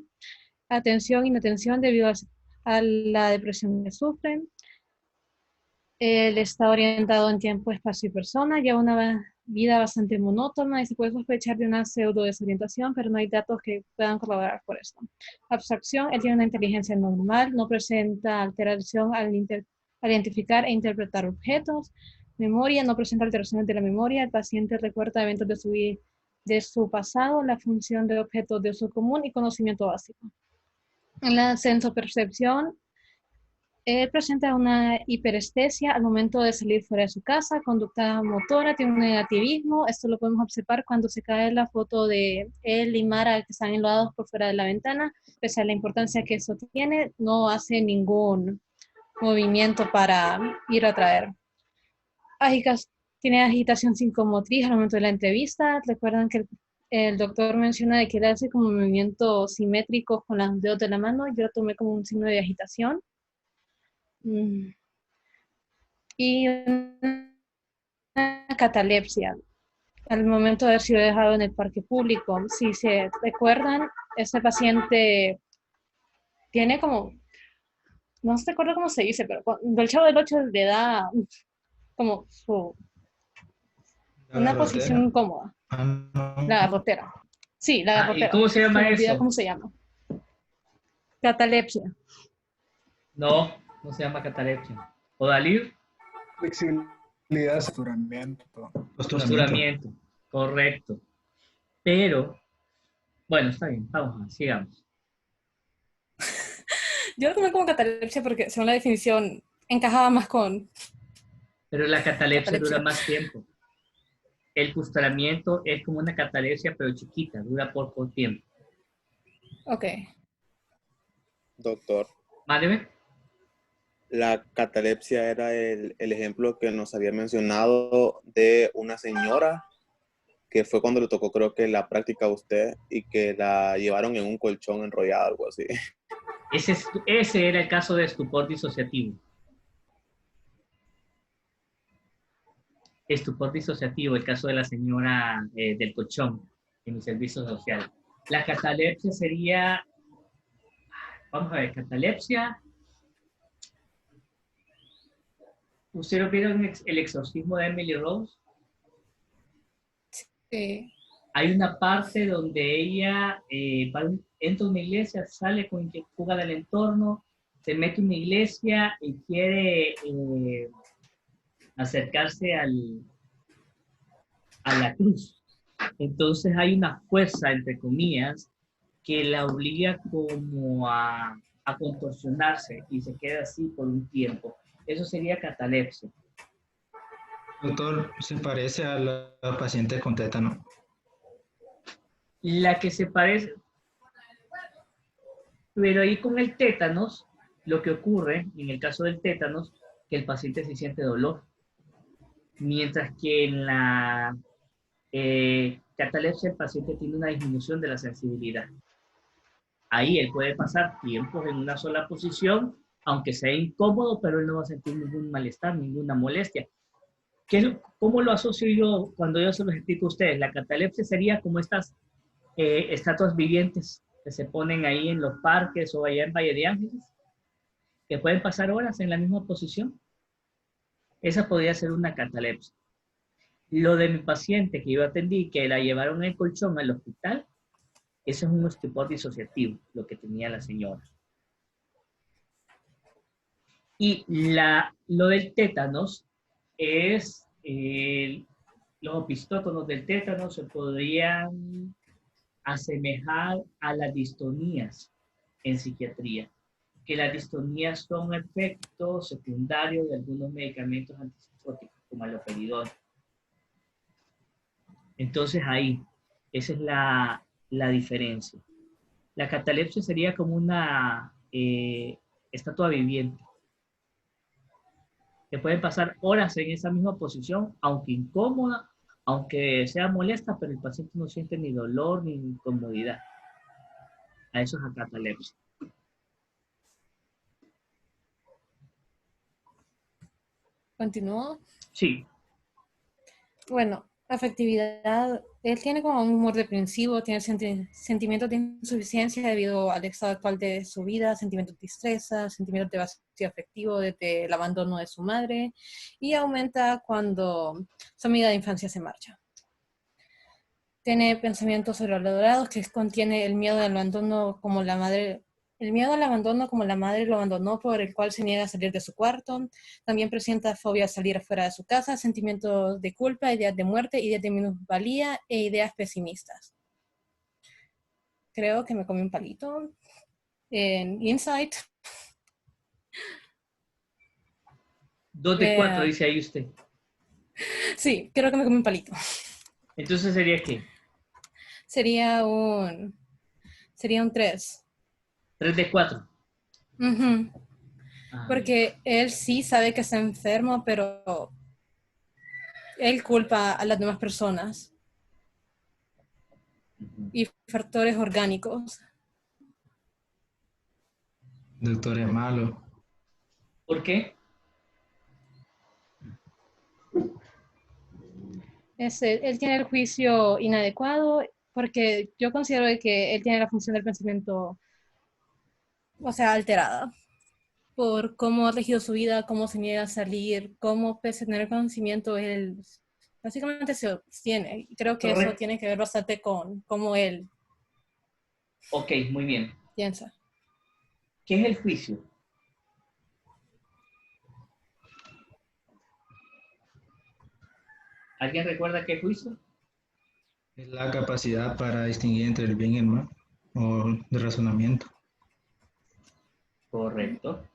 Atención, inatención debido a la depresión que sufre. Él está orientado en tiempo, espacio y persona. Lleva una vida bastante monótona y se puede sospechar de una pseudo desorientación, pero no hay datos que puedan corroborar por esto. Abstracción, él tiene una inteligencia normal, no presenta alteración al identificar e interpretar objetos. Memoria, no presenta alteraciones de la memoria. El paciente recuerda eventos de su pasado, la función de objetos de uso común y conocimiento básico. En la sensopercepción, él presenta una hiperestesia al momento de salir fuera de su casa, conducta motora, tiene un negativismo. Esto lo podemos observar cuando se cae la foto de él y Mara que están enlodados por fuera de la ventana. Pese a la importancia que eso tiene, no hace ningún movimiento para ir a traer. Tiene agitación psicomotriz al momento de la entrevista. Recuerdan que el doctor menciona de que él hace como movimientos simétricos con los dedos de la mano. Yo lo tomé como un signo de agitación. Y una catalepsia al momento de haber sido dejado en el parque público. Si se recuerdan, este paciente tiene como, no se recuerda cómo se dice, pero cuando el Chavo del 8 le da como una posición incómoda. La garrotera. Sí, la garrotera. ¿Y cómo se llama eso? ¿Cómo se llama? Catalepsia. No, no se llama catalepsia. ¿Odalir? Flexibilidad, posturamiento. Correcto. Pero, bueno, está bien, vamos, sigamos. Yo lo tomé como catalepsia porque, según la definición, encajaba más con... Pero la catalepsia dura más tiempo. El posturamiento es como una catalepsia, pero chiquita, dura poco tiempo. Ok. Doctor. Mándeme. La catalepsia era el ejemplo que nos había mencionado de una señora que fue cuando le tocó, creo que la práctica a usted, y que la llevaron en un colchón enrollado, algo así. Ese era el caso de estupor disociativo. Estupor disociativo, el caso de la señora del colchón en mi servicio social. La catalepsia sería, vamos a ver, catalepsia. ¿Ustedes vieron el exorcismo de Emily Rose? Sí. Hay una parte donde ella entra a una iglesia, sale con fuga del entorno, se mete en una iglesia y quiere acercarse a la cruz. Entonces hay una fuerza, entre comillas, que la obliga como a contorsionarse y se queda así por un tiempo. Eso sería catalepsia. Doctor, ¿se parece a la paciente con tétano? La que se parece, pero ahí con el tétanos, lo que ocurre en el caso del tétanos, que el paciente se siente dolor, mientras que en la catalepsia el paciente tiene una disminución de la sensibilidad. Ahí él puede pasar tiempos en una sola posición, aunque sea incómodo, pero él no va a sentir ningún malestar, ninguna molestia. ¿Cómo lo asocio yo cuando yo se los explico a ustedes? La catalepsia sería como estas estatuas vivientes que se ponen ahí en los parques o allá en Valle de Ángeles, que pueden pasar horas en la misma posición. Esa podría ser una catalepsia. Lo de mi paciente que yo atendí, que la llevaron en colchón al hospital, eso es un estupor disociativo, lo que tenía la señora. Y lo del tétanos es, los opistótonos del tétanos se podrían asemejar a las distonías en psiquiatría, que las distonías son efectos secundarios de algunos medicamentos antipsicóticos, como el haloperidol. Entonces ahí, esa es la diferencia. La catalepsia sería como una estatua viviente. Que pueden pasar horas en esa misma posición, aunque incómoda, aunque sea molesta, pero el paciente no siente ni dolor ni incomodidad. A eso es la catalepsia. ¿Continúo? Sí. Bueno, afectividad. Él tiene como un humor depresivo, tiene sentimientos de insuficiencia debido al estado actual de su vida, sentimientos de tristeza, sentimientos de vacío afectivo desde el abandono de su madre y aumenta cuando su amiga de infancia se marcha. Tiene pensamientos sobrevalorados que contiene el miedo al abandono como la madre. El miedo al abandono como la madre lo abandonó, por el cual se niega a salir de su cuarto. También presenta fobia a salir afuera de su casa, sentimientos de culpa, ideas de muerte, ideas de minusvalía e ideas pesimistas. Creo que me comí un palito. En Insight. 2 de 4, dice ahí usted. Sí, creo que me comí un palito. Entonces, ¿sería qué? Sería un 3. 3 de 4. Uh-huh. Porque él sí sabe que está enfermo, pero él culpa a las demás personas. Y factores orgánicos. Doctor es malo. ¿Por qué? Él tiene el juicio inadecuado porque yo considero que él tiene la función del pensamiento, o sea, alterada por cómo ha regido su vida, cómo se niega a salir, cómo pese a tener conocimiento, él básicamente se obstiene. Y creo que Correcto. eso tiene que ver bastante con cómo él Ok, muy bien. piensa. ¿Qué es el juicio? ¿Alguien recuerda qué es juicio? Es la capacidad para distinguir entre el bien y el mal, o de razonamiento. Correcto.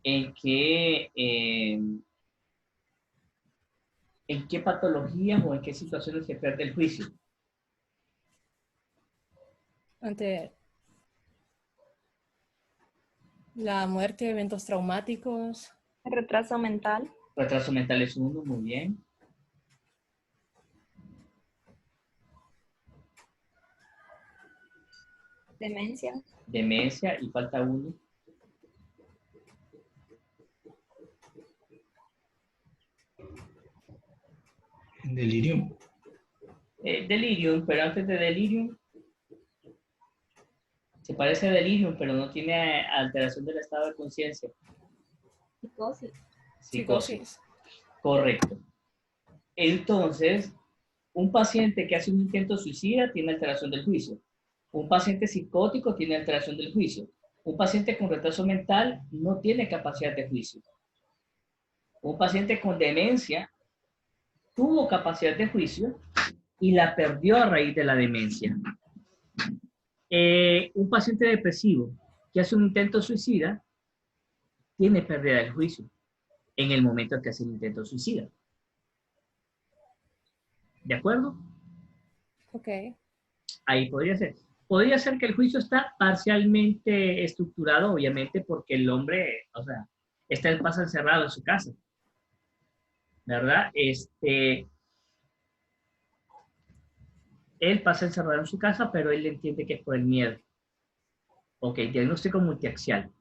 ¿En qué patologías o en qué situaciones se pierde el juicio? Ante la muerte, eventos traumáticos. El retraso mental. Retraso mental es uno, muy bien. Demencia. Demencia, y falta uno. Delirium. Delirium, pero antes de delirium, se parece a delirium, pero no tiene alteración del estado de conciencia. Psicosis. Psicosis. Correcto. Entonces, un paciente que hace un intento suicida tiene alteración del juicio. Un paciente psicótico tiene alteración del juicio. Un paciente con retraso mental no tiene capacidad de juicio. Un paciente con demencia tuvo capacidad de juicio y la perdió a raíz de la demencia. Un paciente depresivo que hace un intento suicida tiene pérdida del juicio en el momento en que hace el intento suicida. ¿De acuerdo? Ok. Ahí podría ser. Podría ser que el juicio está parcialmente estructurado, obviamente, porque el hombre, o sea, pasa encerrado en su casa. ¿Verdad? Él pasa encerrado en su casa, pero él entiende que es por el miedo. Ok, diagnóstico multiaxial.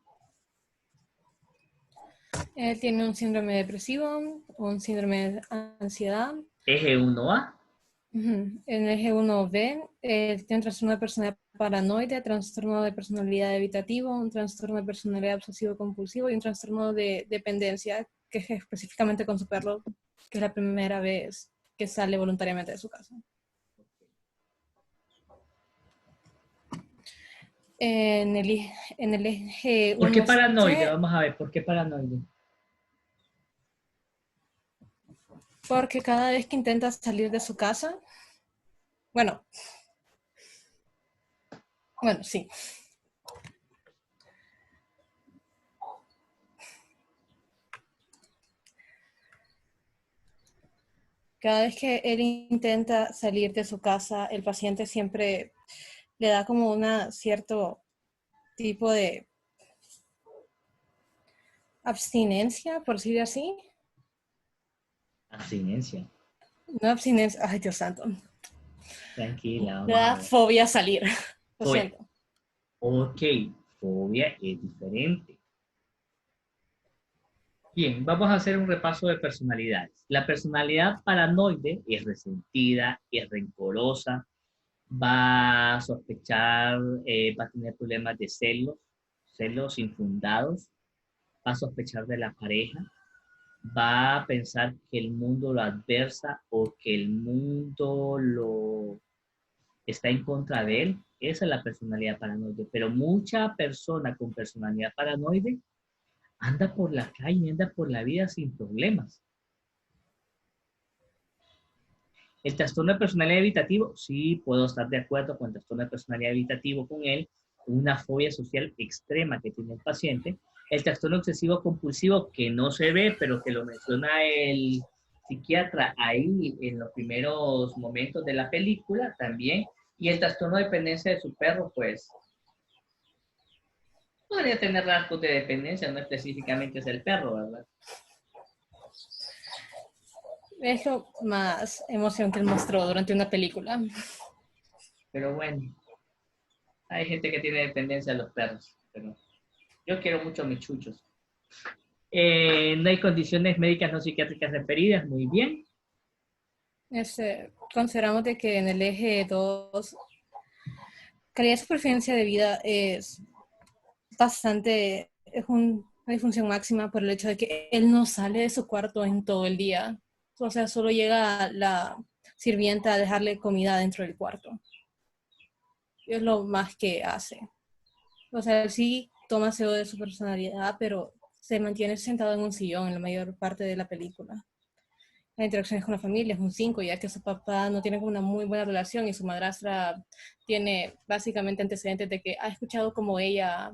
Él tiene un síndrome depresivo, un síndrome de ansiedad. Eje 1A. En el eje 1B, tiene un trastorno de personalidad paranoide, trastorno de personalidad evitativo, un trastorno de personalidad obsesivo-compulsivo y un trastorno de dependencia, que es específicamente con su perro, que es la primera vez que sale voluntariamente de su casa. En el eje 1C... ¿Por qué paranoide? Vamos a ver, ¿por qué paranoide? Porque cada vez que intenta salir de su casa, bueno, sí. Cada vez que él intenta salir de su casa, el paciente siempre le da como una cierto tipo de abstinencia, por decir así. Abstinencia. No abstinencia, ay Dios santo. Tranquila, Me vamos a da ver. fobia a salir. Lo Fobia. siento. Ok, fobia es diferente. Bien, vamos a hacer un repaso de personalidades. La personalidad paranoide es resentida, es rencorosa, va a sospechar, va a tener problemas de celos infundados, va a sospechar de la pareja, va a pensar que el mundo lo adversa o que el mundo lo está en contra de él. Esa es la personalidad paranoide. Pero mucha persona con personalidad paranoide anda por la calle, anda por la vida sin problemas. El trastorno de personalidad evitativo, sí, puedo estar de acuerdo con el trastorno de personalidad evitativo con él, una fobia social extrema que tiene el paciente. El trastorno obsesivo compulsivo, que no se ve, pero que lo menciona el psiquiatra ahí en los primeros momentos de la película también. Y el trastorno de dependencia de su perro, pues, podría tener rasgos de dependencia, no específicamente es el perro, ¿verdad? Es lo más emoción que él mostró durante una película. Pero bueno, hay gente que tiene dependencia de los perros, pero yo quiero mucho a mis chuchos. No hay condiciones médicas no psiquiátricas referidas, muy bien. Consideramos de que en el eje 2, calidad de supervivencia de vida es bastante, es una disfunción máxima por el hecho de que él no sale de su cuarto en todo el día. O sea, solo llega la sirvienta a dejarle comida dentro del cuarto. Es lo más que hace. O sea, él sí toma CEO de su personalidad, pero se mantiene sentado en un sillón en la mayor parte de la película. Las interacciones con la familia es un 5, ya que su papá no tiene una muy buena relación y su madrastra tiene básicamente antecedentes de que ha escuchado como ella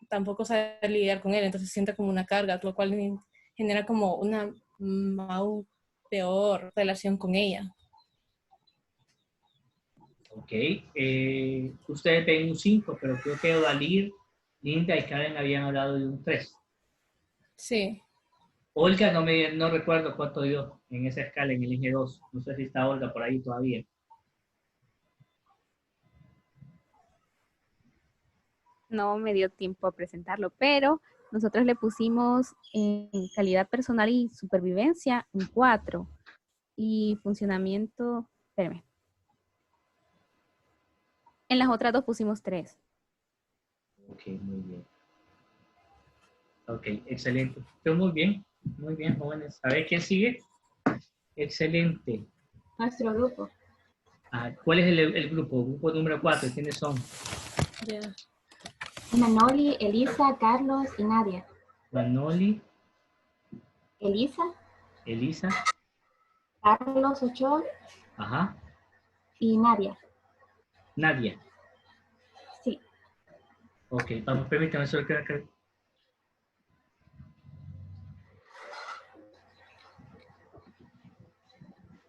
tampoco sabe lidiar con él, entonces siente como una carga, lo cual genera como una peor relación con ella. Ok, ustedes ven un 5, pero creo que Odalir, Linda y Karen habían hablado de un 3. Sí. Olga, no recuerdo cuánto dio en esa escala, en el eje 2. No sé si está Olga por ahí todavía. No me dio tiempo a presentarlo, pero nosotros le pusimos en calidad personal y supervivencia un 4. Y funcionamiento, espérame. En las otras dos pusimos 3. Ok, muy bien. Ok, excelente. Pero muy bien, jóvenes. A ver, ¿quién sigue? Excelente. Nuestro grupo. ¿Cuál es el grupo? Grupo número 4, ¿quiénes son? Yeah. Manoli, Elisa, Carlos y Nadia. Manoli, Elisa, Elisa, Carlos Ochoa ajá, y Nadia. Nadia. Sí. Ok, vamos, permítame solo que acá.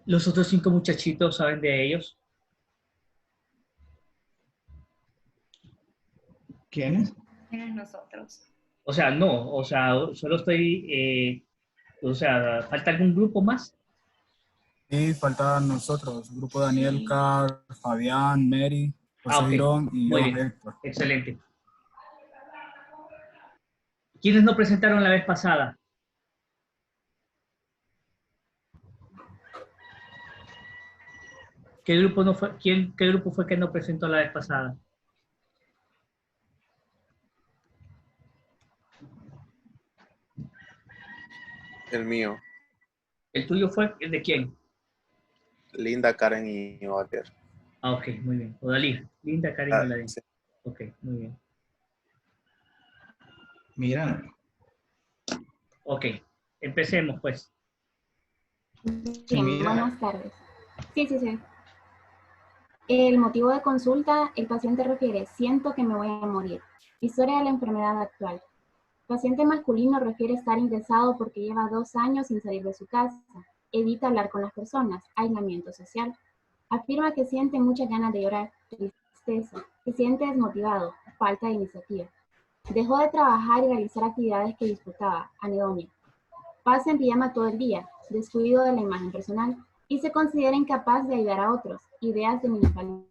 Los otros 5 muchachitos, ¿saben de ellos? ¿Quiénes? ¿Quiénes nosotros? O sea, no, o sea, solo estoy, ¿falta algún grupo más? Y faltan nosotros, grupo Daniel, Carl, Fabián, Mary, José Ok, Girón y muy yo, bien, Héctor. excelente. ¿Quiénes no presentaron la vez pasada? ¿Qué grupo fue que no presentó la vez pasada? El mío. ¿El tuyo fue el de quién? Linda, Karen y Oliver. Ok, muy bien. Odalí, Linda, Karen y Odalí. Sí. Ok, muy bien. Mira. Ok, empecemos pues. Bien, mira. buenas tardes. Sí. El motivo de consulta, el paciente refiere, siento que me voy a morir. Historia de la enfermedad actual. Paciente masculino refiere estar ingresado porque lleva 2 años sin salir de su casa. Evita hablar con las personas, aislamiento social. Afirma que siente muchas ganas de llorar, tristeza, se siente desmotivado, falta de iniciativa. Dejó de trabajar y realizar actividades que disfrutaba, anedonia. Pasa en pijama todo el día, descuido de la imagen personal, y se considera incapaz de ayudar a otros, ideas de minusvalía.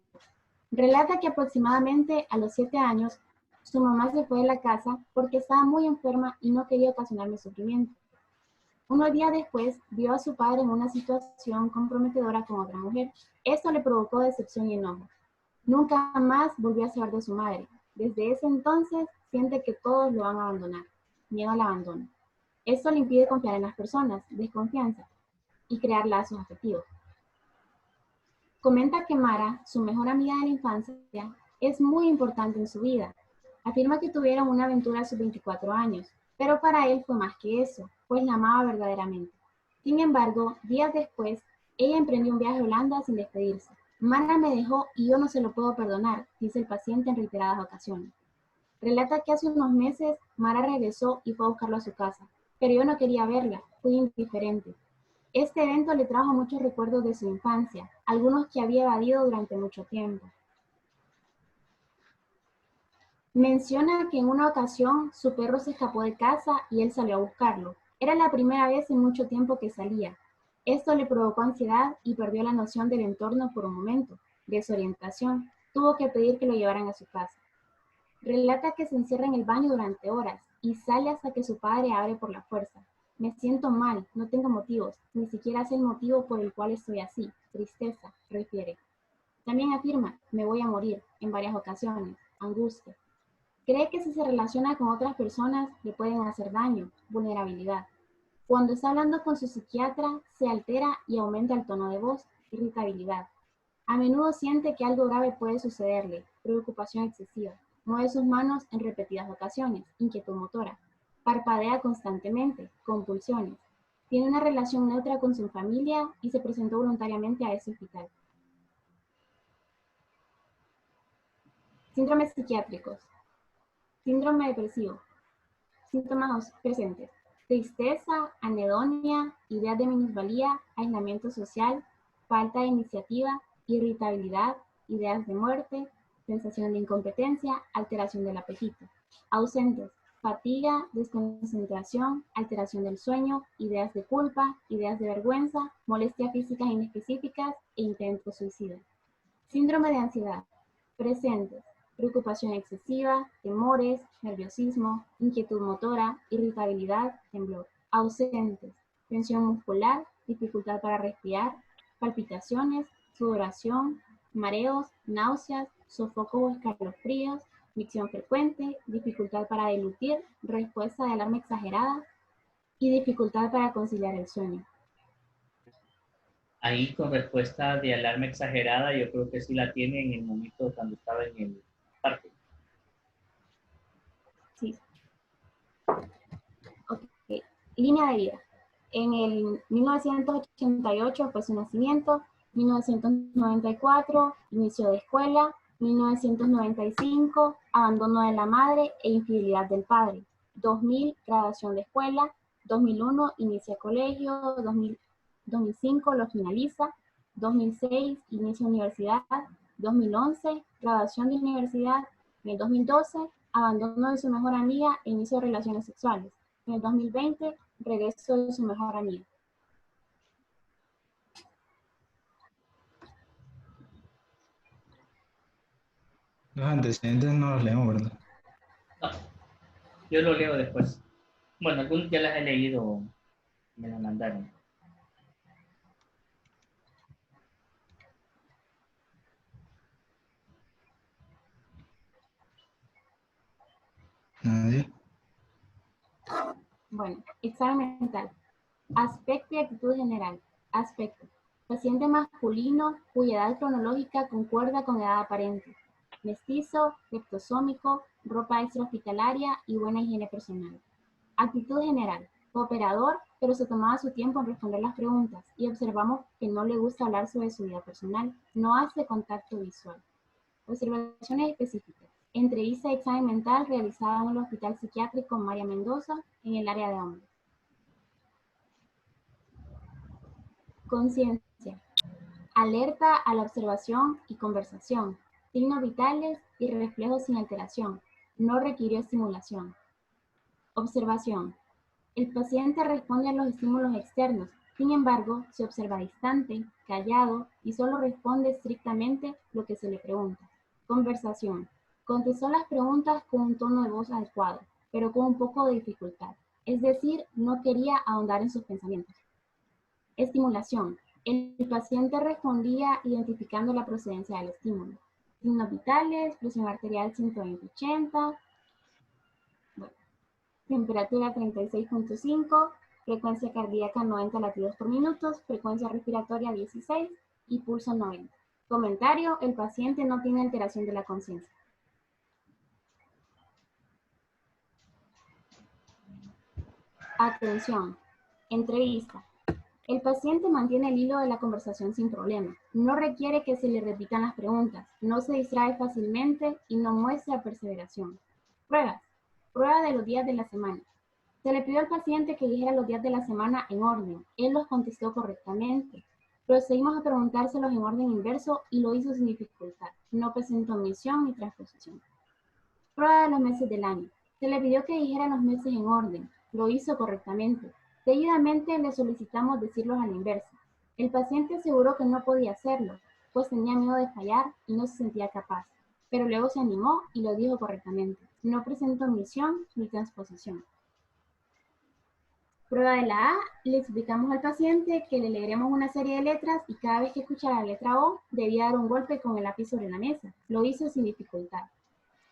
Relata que aproximadamente a los 7 años, su mamá se fue de la casa porque estaba muy enferma y no quería ocasionarme sufrimiento. Unos días después, vio a su padre en una situación comprometedora con otra mujer. Esto le provocó decepción y enojo. Nunca más volvió a saber de su madre. Desde ese entonces, siente que todos lo van a abandonar. Miedo al abandono. Esto le impide confiar en las personas, desconfianza, y crear lazos afectivos. Comenta que Mara, su mejor amiga de la infancia, es muy importante en su vida. Afirma que tuvieron una aventura a sus 24 años, pero para él fue más que eso, pues la amaba verdaderamente. Sin embargo, días después, ella emprendió un viaje a Holanda sin despedirse. Mara me dejó y yo no se lo puedo perdonar, dice el paciente en reiteradas ocasiones. Relata que hace unos meses Mara regresó y fue a buscarlo a su casa, pero yo no quería verla, fui indiferente. Este evento le trajo muchos recuerdos de su infancia, algunos que había evadido durante mucho tiempo. Menciona que en una ocasión su perro se escapó de casa y él salió a buscarlo. Era la primera vez en mucho tiempo que salía. Esto le provocó ansiedad y perdió la noción del entorno por un momento. Desorientación. Tuvo que pedir que lo llevaran a su casa. Relata que se encierra en el baño durante horas y sale hasta que su padre abre por la fuerza. Me siento mal, no tengo motivos, ni siquiera sé el motivo por el cual estoy así. Tristeza, refiere. También afirma, me voy a morir, en varias ocasiones. Angustia. Cree que si se relaciona con otras personas le pueden hacer daño, vulnerabilidad. Cuando está hablando con su psiquiatra, se altera y aumenta el tono de voz, irritabilidad. A menudo siente que algo grave puede sucederle, preocupación excesiva. Mueve sus manos en repetidas ocasiones, inquietud motora. Parpadea constantemente, compulsiones. Tiene una relación neutra con su familia y se presentó voluntariamente a ese hospital. Síndromes psiquiátricos. Síndrome depresivo. Síntomas presentes. Tristeza, anedonia, ideas de minusvalía, aislamiento social, falta de iniciativa, irritabilidad, ideas de muerte, sensación de incompetencia, alteración del apetito. Ausentes. Fatiga, desconcentración, alteración del sueño, ideas de culpa, ideas de vergüenza, molestias físicas inespecíficas e intentos suicidas. Síndrome de ansiedad. Presentes. Preocupación excesiva, temores, nerviosismo, inquietud motora, irritabilidad, temblor. Ausentes. Tensión muscular, dificultad para respirar, palpitaciones, sudoración, mareos, náuseas, sofoco o escalofríos, micción frecuente, dificultad para deglutir, respuesta de alarma exagerada y dificultad para conciliar el sueño. Ahí con respuesta de alarma exagerada, yo creo que sí la tiene en el momento cuando estaba en el parque. Sí. Okay. Línea de vida. En el 1988 fue su nacimiento, 1994 inicio de escuela, 1995 abandono de la madre e infidelidad del padre, 2000 graduación de escuela, 2001 inicia colegio, 2005 lo finaliza, 2006 inicia universidad, 2011 graduación de universidad, en el 2012 abandono de su mejor amiga e inicio de relaciones sexuales. En el 2020, regreso de su mejor amiga. Los antecedentes no los leemos, ¿verdad? No, yo lo leo después. Bueno, algunos ya las he leído, me la mandaron. Nadie. Bueno, examen mental. Aspecto y actitud general. Aspecto. Paciente masculino cuya edad cronológica concuerda con edad aparente. Mestizo, leptosómico, ropa extrahospitalaria y buena higiene personal. Actitud general. Cooperador, pero se tomaba su tiempo en responder las preguntas y observamos que no le gusta hablar sobre su vida personal. No hace contacto visual. Observaciones específicas. Entrevista de examen mental realizada en el Hospital Psiquiátrico María Mendoza en el área de hombres. Conciencia. Alerta a la observación y conversación. signos vitales y reflejos sin alteración. No requirió estimulación. Observación. El paciente responde a los estímulos externos. Sin embargo, se observa distante, callado y solo responde estrictamente lo que se le pregunta. Conversación. Contestó las preguntas con un tono de voz adecuado, pero con un poco de dificultad. Es decir, no quería ahondar en sus pensamientos. Estimulación. El paciente respondía identificando la procedencia del estímulo. Signos vitales, presión arterial 120/80, temperatura 36.5, frecuencia cardíaca 90 latidos por minuto, frecuencia respiratoria 16 y pulso 90. Comentario, el paciente no tiene alteración de la conciencia. Atención. Entrevista. El paciente mantiene el hilo de la conversación sin problema. No requiere que se le repitan las preguntas. No se distrae fácilmente y no muestra perseveración. Pruebas. Prueba de los días de la semana. Se le pidió al paciente que dijera los días de la semana en orden. Él los contestó correctamente. Procedimos a preguntárselos en orden inverso y lo hizo sin dificultad. No presentó omisión ni transposición. Prueba de los meses del año. Se le pidió que dijera los meses en orden. Lo hizo correctamente. Seguidamente le solicitamos decirlos a la inversa. El paciente aseguró que no podía hacerlo, pues tenía miedo de fallar y no se sentía capaz. Pero luego se animó y lo dijo correctamente. No presentó omisión ni transposición. Prueba de la A, le explicamos al paciente que le leeremos una serie de letras y cada vez que escuchara la letra O, debía dar un golpe con el lápiz sobre la mesa. Lo hizo sin dificultad.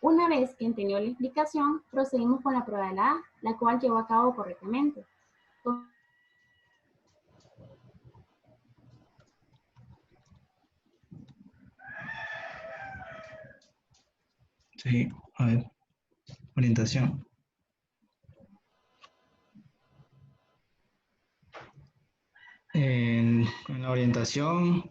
Una vez que entendió la explicación, procedimos con la prueba de la A, la cual llevó a cabo correctamente. Sí, a ver. Orientación. En la orientación,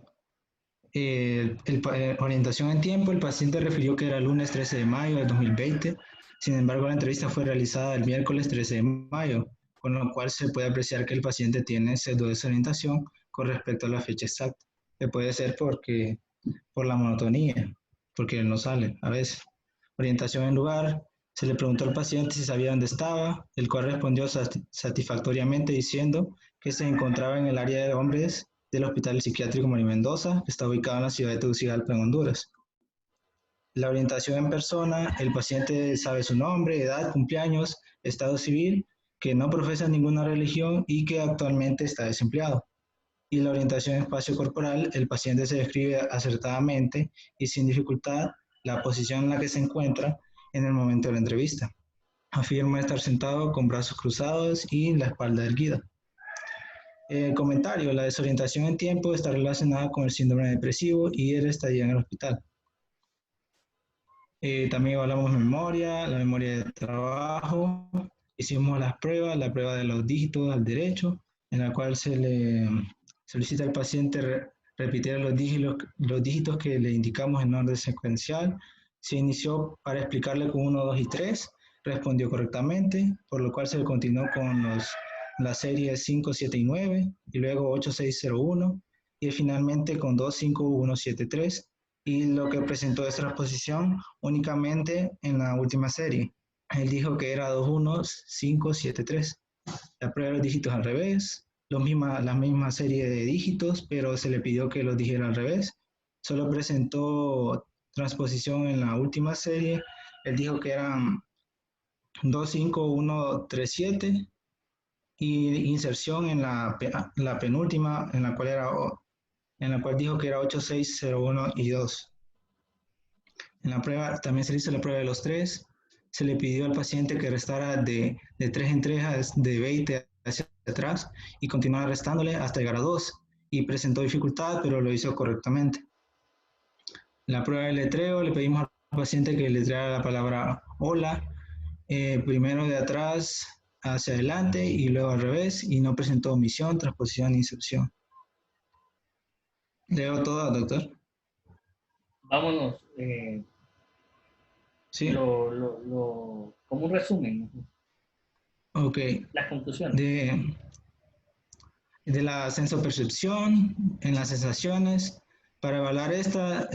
orientación en tiempo, el paciente refirió que era el lunes 13 de mayo de 2020. Sin embargo, la entrevista fue realizada el miércoles 13 de mayo, con lo cual se puede apreciar que el paciente tiene pseudo-desorientación con respecto a la fecha exacta, que puede ser por la monotonía, porque no sale a veces. Orientación en lugar, se le preguntó al paciente si sabía dónde estaba, el cual respondió satisfactoriamente diciendo que se encontraba en el área de hombres del Hospital Psiquiátrico María Mendoza, que está ubicado en la ciudad de Tegucigalpa, en Honduras. La orientación en persona, el paciente sabe su nombre, edad, cumpleaños, estado civil, que no profesa ninguna religión y que actualmente está desempleado. Y la orientación en espacio corporal, el paciente se describe acertadamente y sin dificultad la posición en la que se encuentra en el momento de la entrevista. Afirma estar sentado con brazos cruzados y la espalda erguida. Comentario, la desorientación en tiempo está relacionada con el síndrome depresivo y el estadía en el hospital. También hablamos de memoria, la memoria de trabajo. Hicimos las pruebas, la prueba de los dígitos al derecho, en la cual se le solicita al paciente repetir los dígitos que le indicamos en orden secuencial. Se inició para explicarle con 1, 2 y 3, respondió correctamente, por lo cual se continuó con la serie 5, 7 y 9, y luego 8, 6, 0, 1, y finalmente con 2, 5, 1, 7, 3, y lo que presentó es transposición únicamente en la última serie. Él dijo que era 2, 1, 5, 7, 3. La prueba de los dígitos al revés, la misma serie de dígitos, pero se le pidió que los dijera al revés. Solo presentó transposición en la última serie. Él dijo que eran 2, 5, 1, 3, 7, y inserción en la penúltima, en la cual dijo que era 8, 6, 0, 1 y 2. En la prueba también se hizo la prueba de los 3. Se le pidió al paciente que restara de 3 en 3, de 20 hacia atrás, y continuara restándole hasta llegar a 2. Y presentó dificultad, pero lo hizo correctamente. En la prueba de letreo le pedimos al paciente que letreara la palabra hola, primero de atrás hacia adelante y luego al revés, y no presentó omisión, transposición ni inserción. ¿Leo todo, doctor? Vámonos. Sí. Como un resumen. Ok. Las conclusiones. De la sensopercepción, en las sensaciones, Para evaluar esta,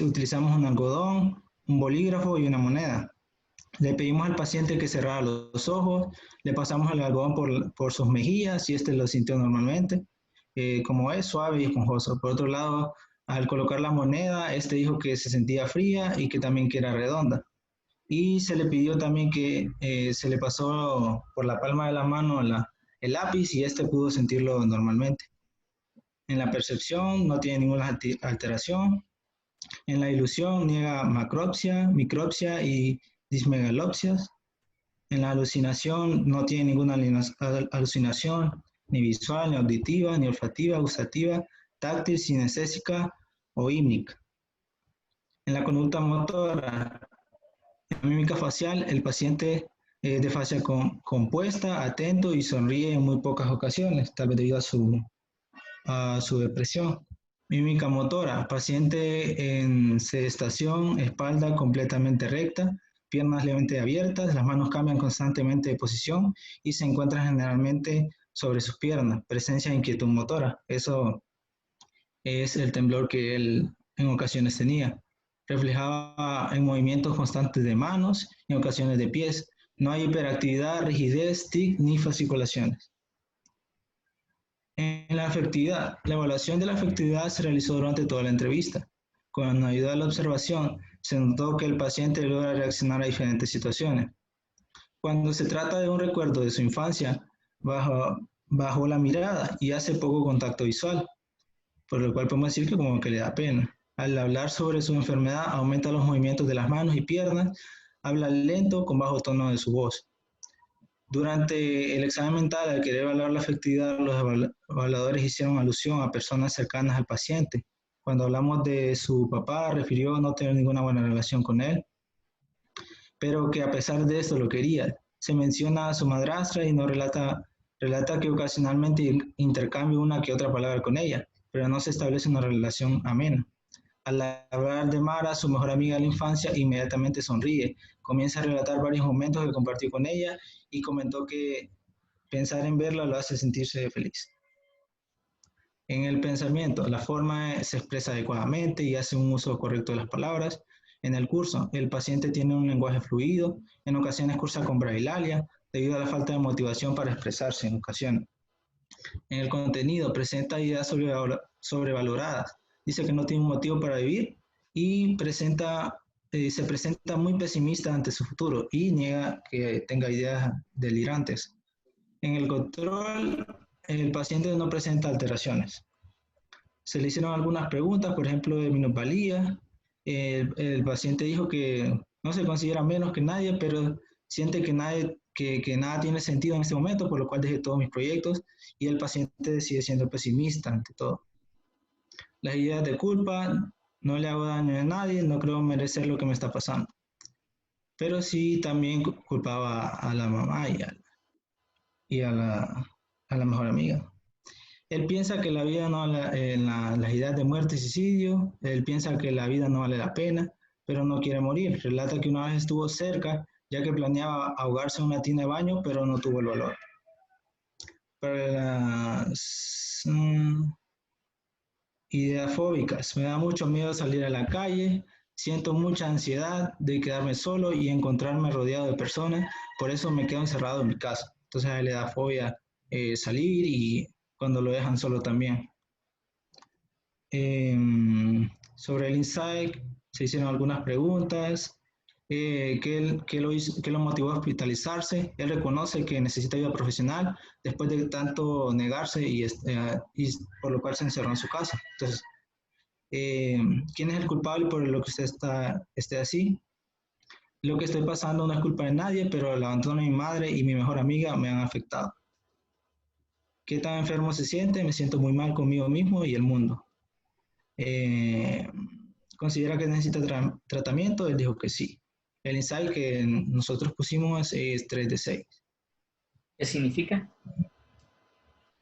utilizamos un algodón, un bolígrafo y una moneda. Le pedimos al paciente que cerrara los ojos, le pasamos el algodón por sus mejillas y este lo sintió normalmente, como es suave y esponjoso. Por otro lado, al colocar la moneda, este dijo que se sentía fría y que también que era redonda. Y se le pidió también que se le pasó por la palma de la mano el lápiz y este pudo sentirlo normalmente. En la percepción no tiene ninguna alteración. En la ilusión niega macropsia, micropsia y dismegalopsias. En la alucinación no tiene ninguna alucinación, ni visual, ni auditiva, ni olfativa, gustativa, táctil, sinestésica o hímnica. En la conducta motora, en la mímica facial, el paciente es de fascia compuesta, atento y sonríe en muy pocas ocasiones, tal vez debido a su depresión. Mímica motora, paciente en sedestación, espalda completamente recta, piernas levemente abiertas, las manos cambian constantemente de posición y se encuentran generalmente sobre sus piernas. Presencia de inquietud motora, eso es el temblor que él en ocasiones tenía. Reflejaba en movimientos constantes de manos y en ocasiones de pies. No hay hiperactividad, rigidez, tic ni fasciculaciones. En la afectividad, la evaluación de la afectividad se realizó durante toda la entrevista. Con ayuda de la observación, se notó que el paciente logra reaccionar a diferentes situaciones. Cuando se trata de un recuerdo de su infancia, bajó la mirada y hace poco contacto visual, por lo cual podemos decir que como que le da pena. Al hablar sobre su enfermedad, aumenta los movimientos de las manos y piernas, habla lento con bajo tono de su voz. Durante el examen mental, al querer evaluar la afectividad, los evaluadores hicieron alusión a personas cercanas al paciente. Cuando hablamos de su papá, refirió no tener ninguna buena relación con él, pero que a pesar de esto lo quería. Se menciona a su madrastra y nos relata que ocasionalmente intercambia una que otra palabra con ella, pero no se establece una relación amena. Al hablar de Mara, su mejor amiga de la infancia, inmediatamente sonríe. Comienza a relatar varios momentos que compartió con ella y comentó que pensar en verla lo hace sentirse feliz. En el pensamiento, la forma se expresa adecuadamente y hace un uso correcto de las palabras. En el curso, el paciente tiene un lenguaje fluido, en ocasiones cursa con braquilalia, debido a la falta de motivación para expresarse en ocasiones. En el contenido, presenta ideas sobrevaloradas. Dice que no tiene un motivo para vivir y se presenta muy pesimista ante su futuro y niega que tenga ideas delirantes. En el control, el paciente no presenta alteraciones. Se le hicieron algunas preguntas, por ejemplo, de minusvalía. El paciente dijo que no se considera menos que nadie, pero siente que nada tiene sentido en este momento, por lo cual dejé todos mis proyectos y el paciente sigue siendo pesimista ante todo. Las ideas de culpa, no le hago daño a nadie, no creo merecer lo que me está pasando. Pero sí también culpaba a la mamá y a la mejor amiga. Él piensa que la vida no las ideas de muerte y suicidio, él piensa que la vida no vale la pena, pero no quiere morir. Relata que una vez estuvo cerca, ya que planeaba ahogarse en una tina de baño, pero no tuvo el valor. Para las ideas fóbicas, me da mucho miedo salir a la calle, siento mucha ansiedad de quedarme solo y encontrarme rodeado de personas, por eso me quedo encerrado en mi casa. Entonces a él le da fobia salir y cuando lo dejan solo también. Sobre el insight se hicieron algunas preguntas. ¿Qué lo motivó a hospitalizarse? Él reconoce que necesita ayuda profesional después de tanto negarse y por lo cual se encerró en su casa. Entonces, ¿quién es el culpable por lo que usted esté así? Lo que estoy pasando no es culpa de nadie, pero el abandono de mi madre y mi mejor amiga me han afectado. ¿Qué tan enfermo se siente? Me siento muy mal conmigo mismo y el mundo. ¿Considera que necesita tratamiento? Él dijo que sí. El insight que nosotros pusimos es 3 de 6. ¿Qué significa?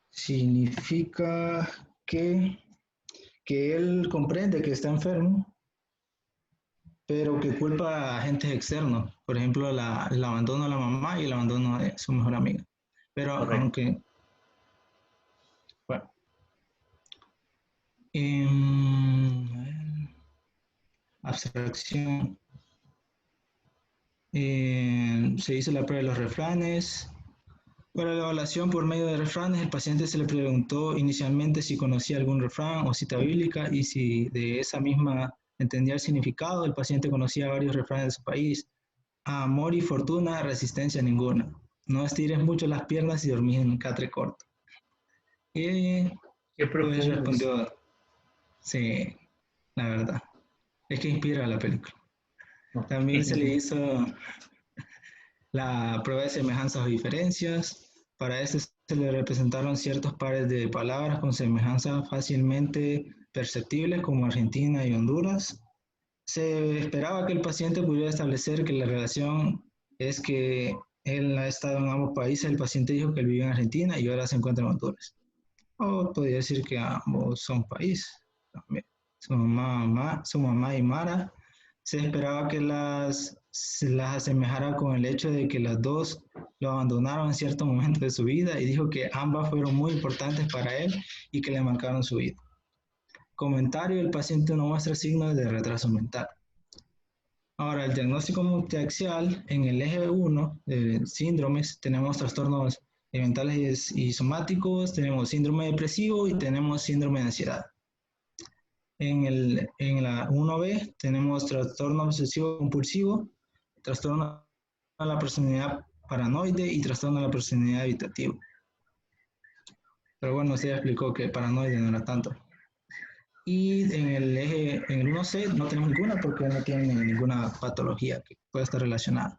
Significa que él comprende que está enfermo, pero que culpa a agentes externos. Por ejemplo, el abandono de la mamá y el abandono de su mejor amiga. Pero correcto. Aunque... Bueno. A ver, abstracción. Se hizo la prueba de los refranes. Para la evaluación por medio de refranes, el paciente se le preguntó inicialmente si conocía algún refrán o cita bíblica y si de esa misma entendía el significado. El paciente conocía varios refranes de su país. Amor y fortuna, resistencia ninguna. No estires mucho las piernas y dormís en un catre corto. Y Qué pues profundo es. respondió, sí, la verdad. Es que inspira la película. También se le hizo la prueba de semejanzas o diferencias. Para eso se le representaron ciertos pares de palabras con semejanzas fácilmente perceptibles como Argentina y Honduras. Se esperaba que el paciente pudiera establecer que la relación es que él ha estado en ambos países. El paciente dijo que él vive en Argentina y ahora se encuentra en Honduras. O podría decir que ambos son países también. Su mamá y Mara, se esperaba que se las asemejara con el hecho de que las dos lo abandonaron en cierto momento de su vida y dijo que ambas fueron muy importantes para él y que le marcaron su vida. Comentario: el paciente no muestra signos de retraso mental. Ahora, el diagnóstico multiaxial, en el eje 1 de síndromes, tenemos trastornos mentales y somáticos, tenemos síndrome depresivo y tenemos síndrome de ansiedad. En la 1B tenemos trastorno obsesivo compulsivo, trastorno de la personalidad paranoide y trastorno de la personalidad evitativa. Pero bueno, usted ya explicó que paranoide no era tanto. Y en el 1C no tenemos ninguna porque no tiene ninguna patología que pueda estar relacionada.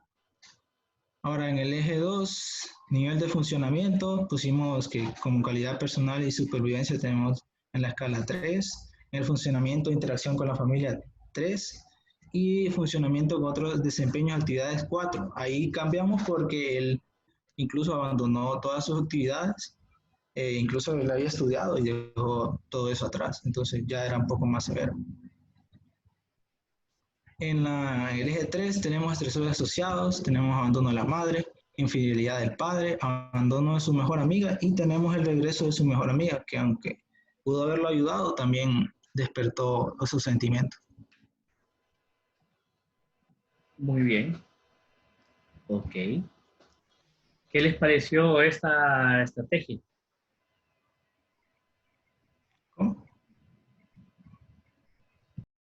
Ahora, en el eje 2, nivel de funcionamiento, pusimos que como calidad personal y supervivencia tenemos en la escala 3, en el funcionamiento e interacción con la familia 3 y funcionamiento con otros desempeños, actividades 4. Ahí cambiamos porque él incluso abandonó todas sus actividades, incluso él había estudiado y dejó todo eso atrás, entonces ya era un poco más severo. En el eje 3 tenemos estresores asociados, tenemos abandono de la madre, infidelidad del padre, abandono de su mejor amiga y tenemos el regreso de su mejor amiga, que aunque pudo haberlo ayudado, también despertó sus sentimientos. Muy bien. Ok. ¿Qué les pareció esta estrategia?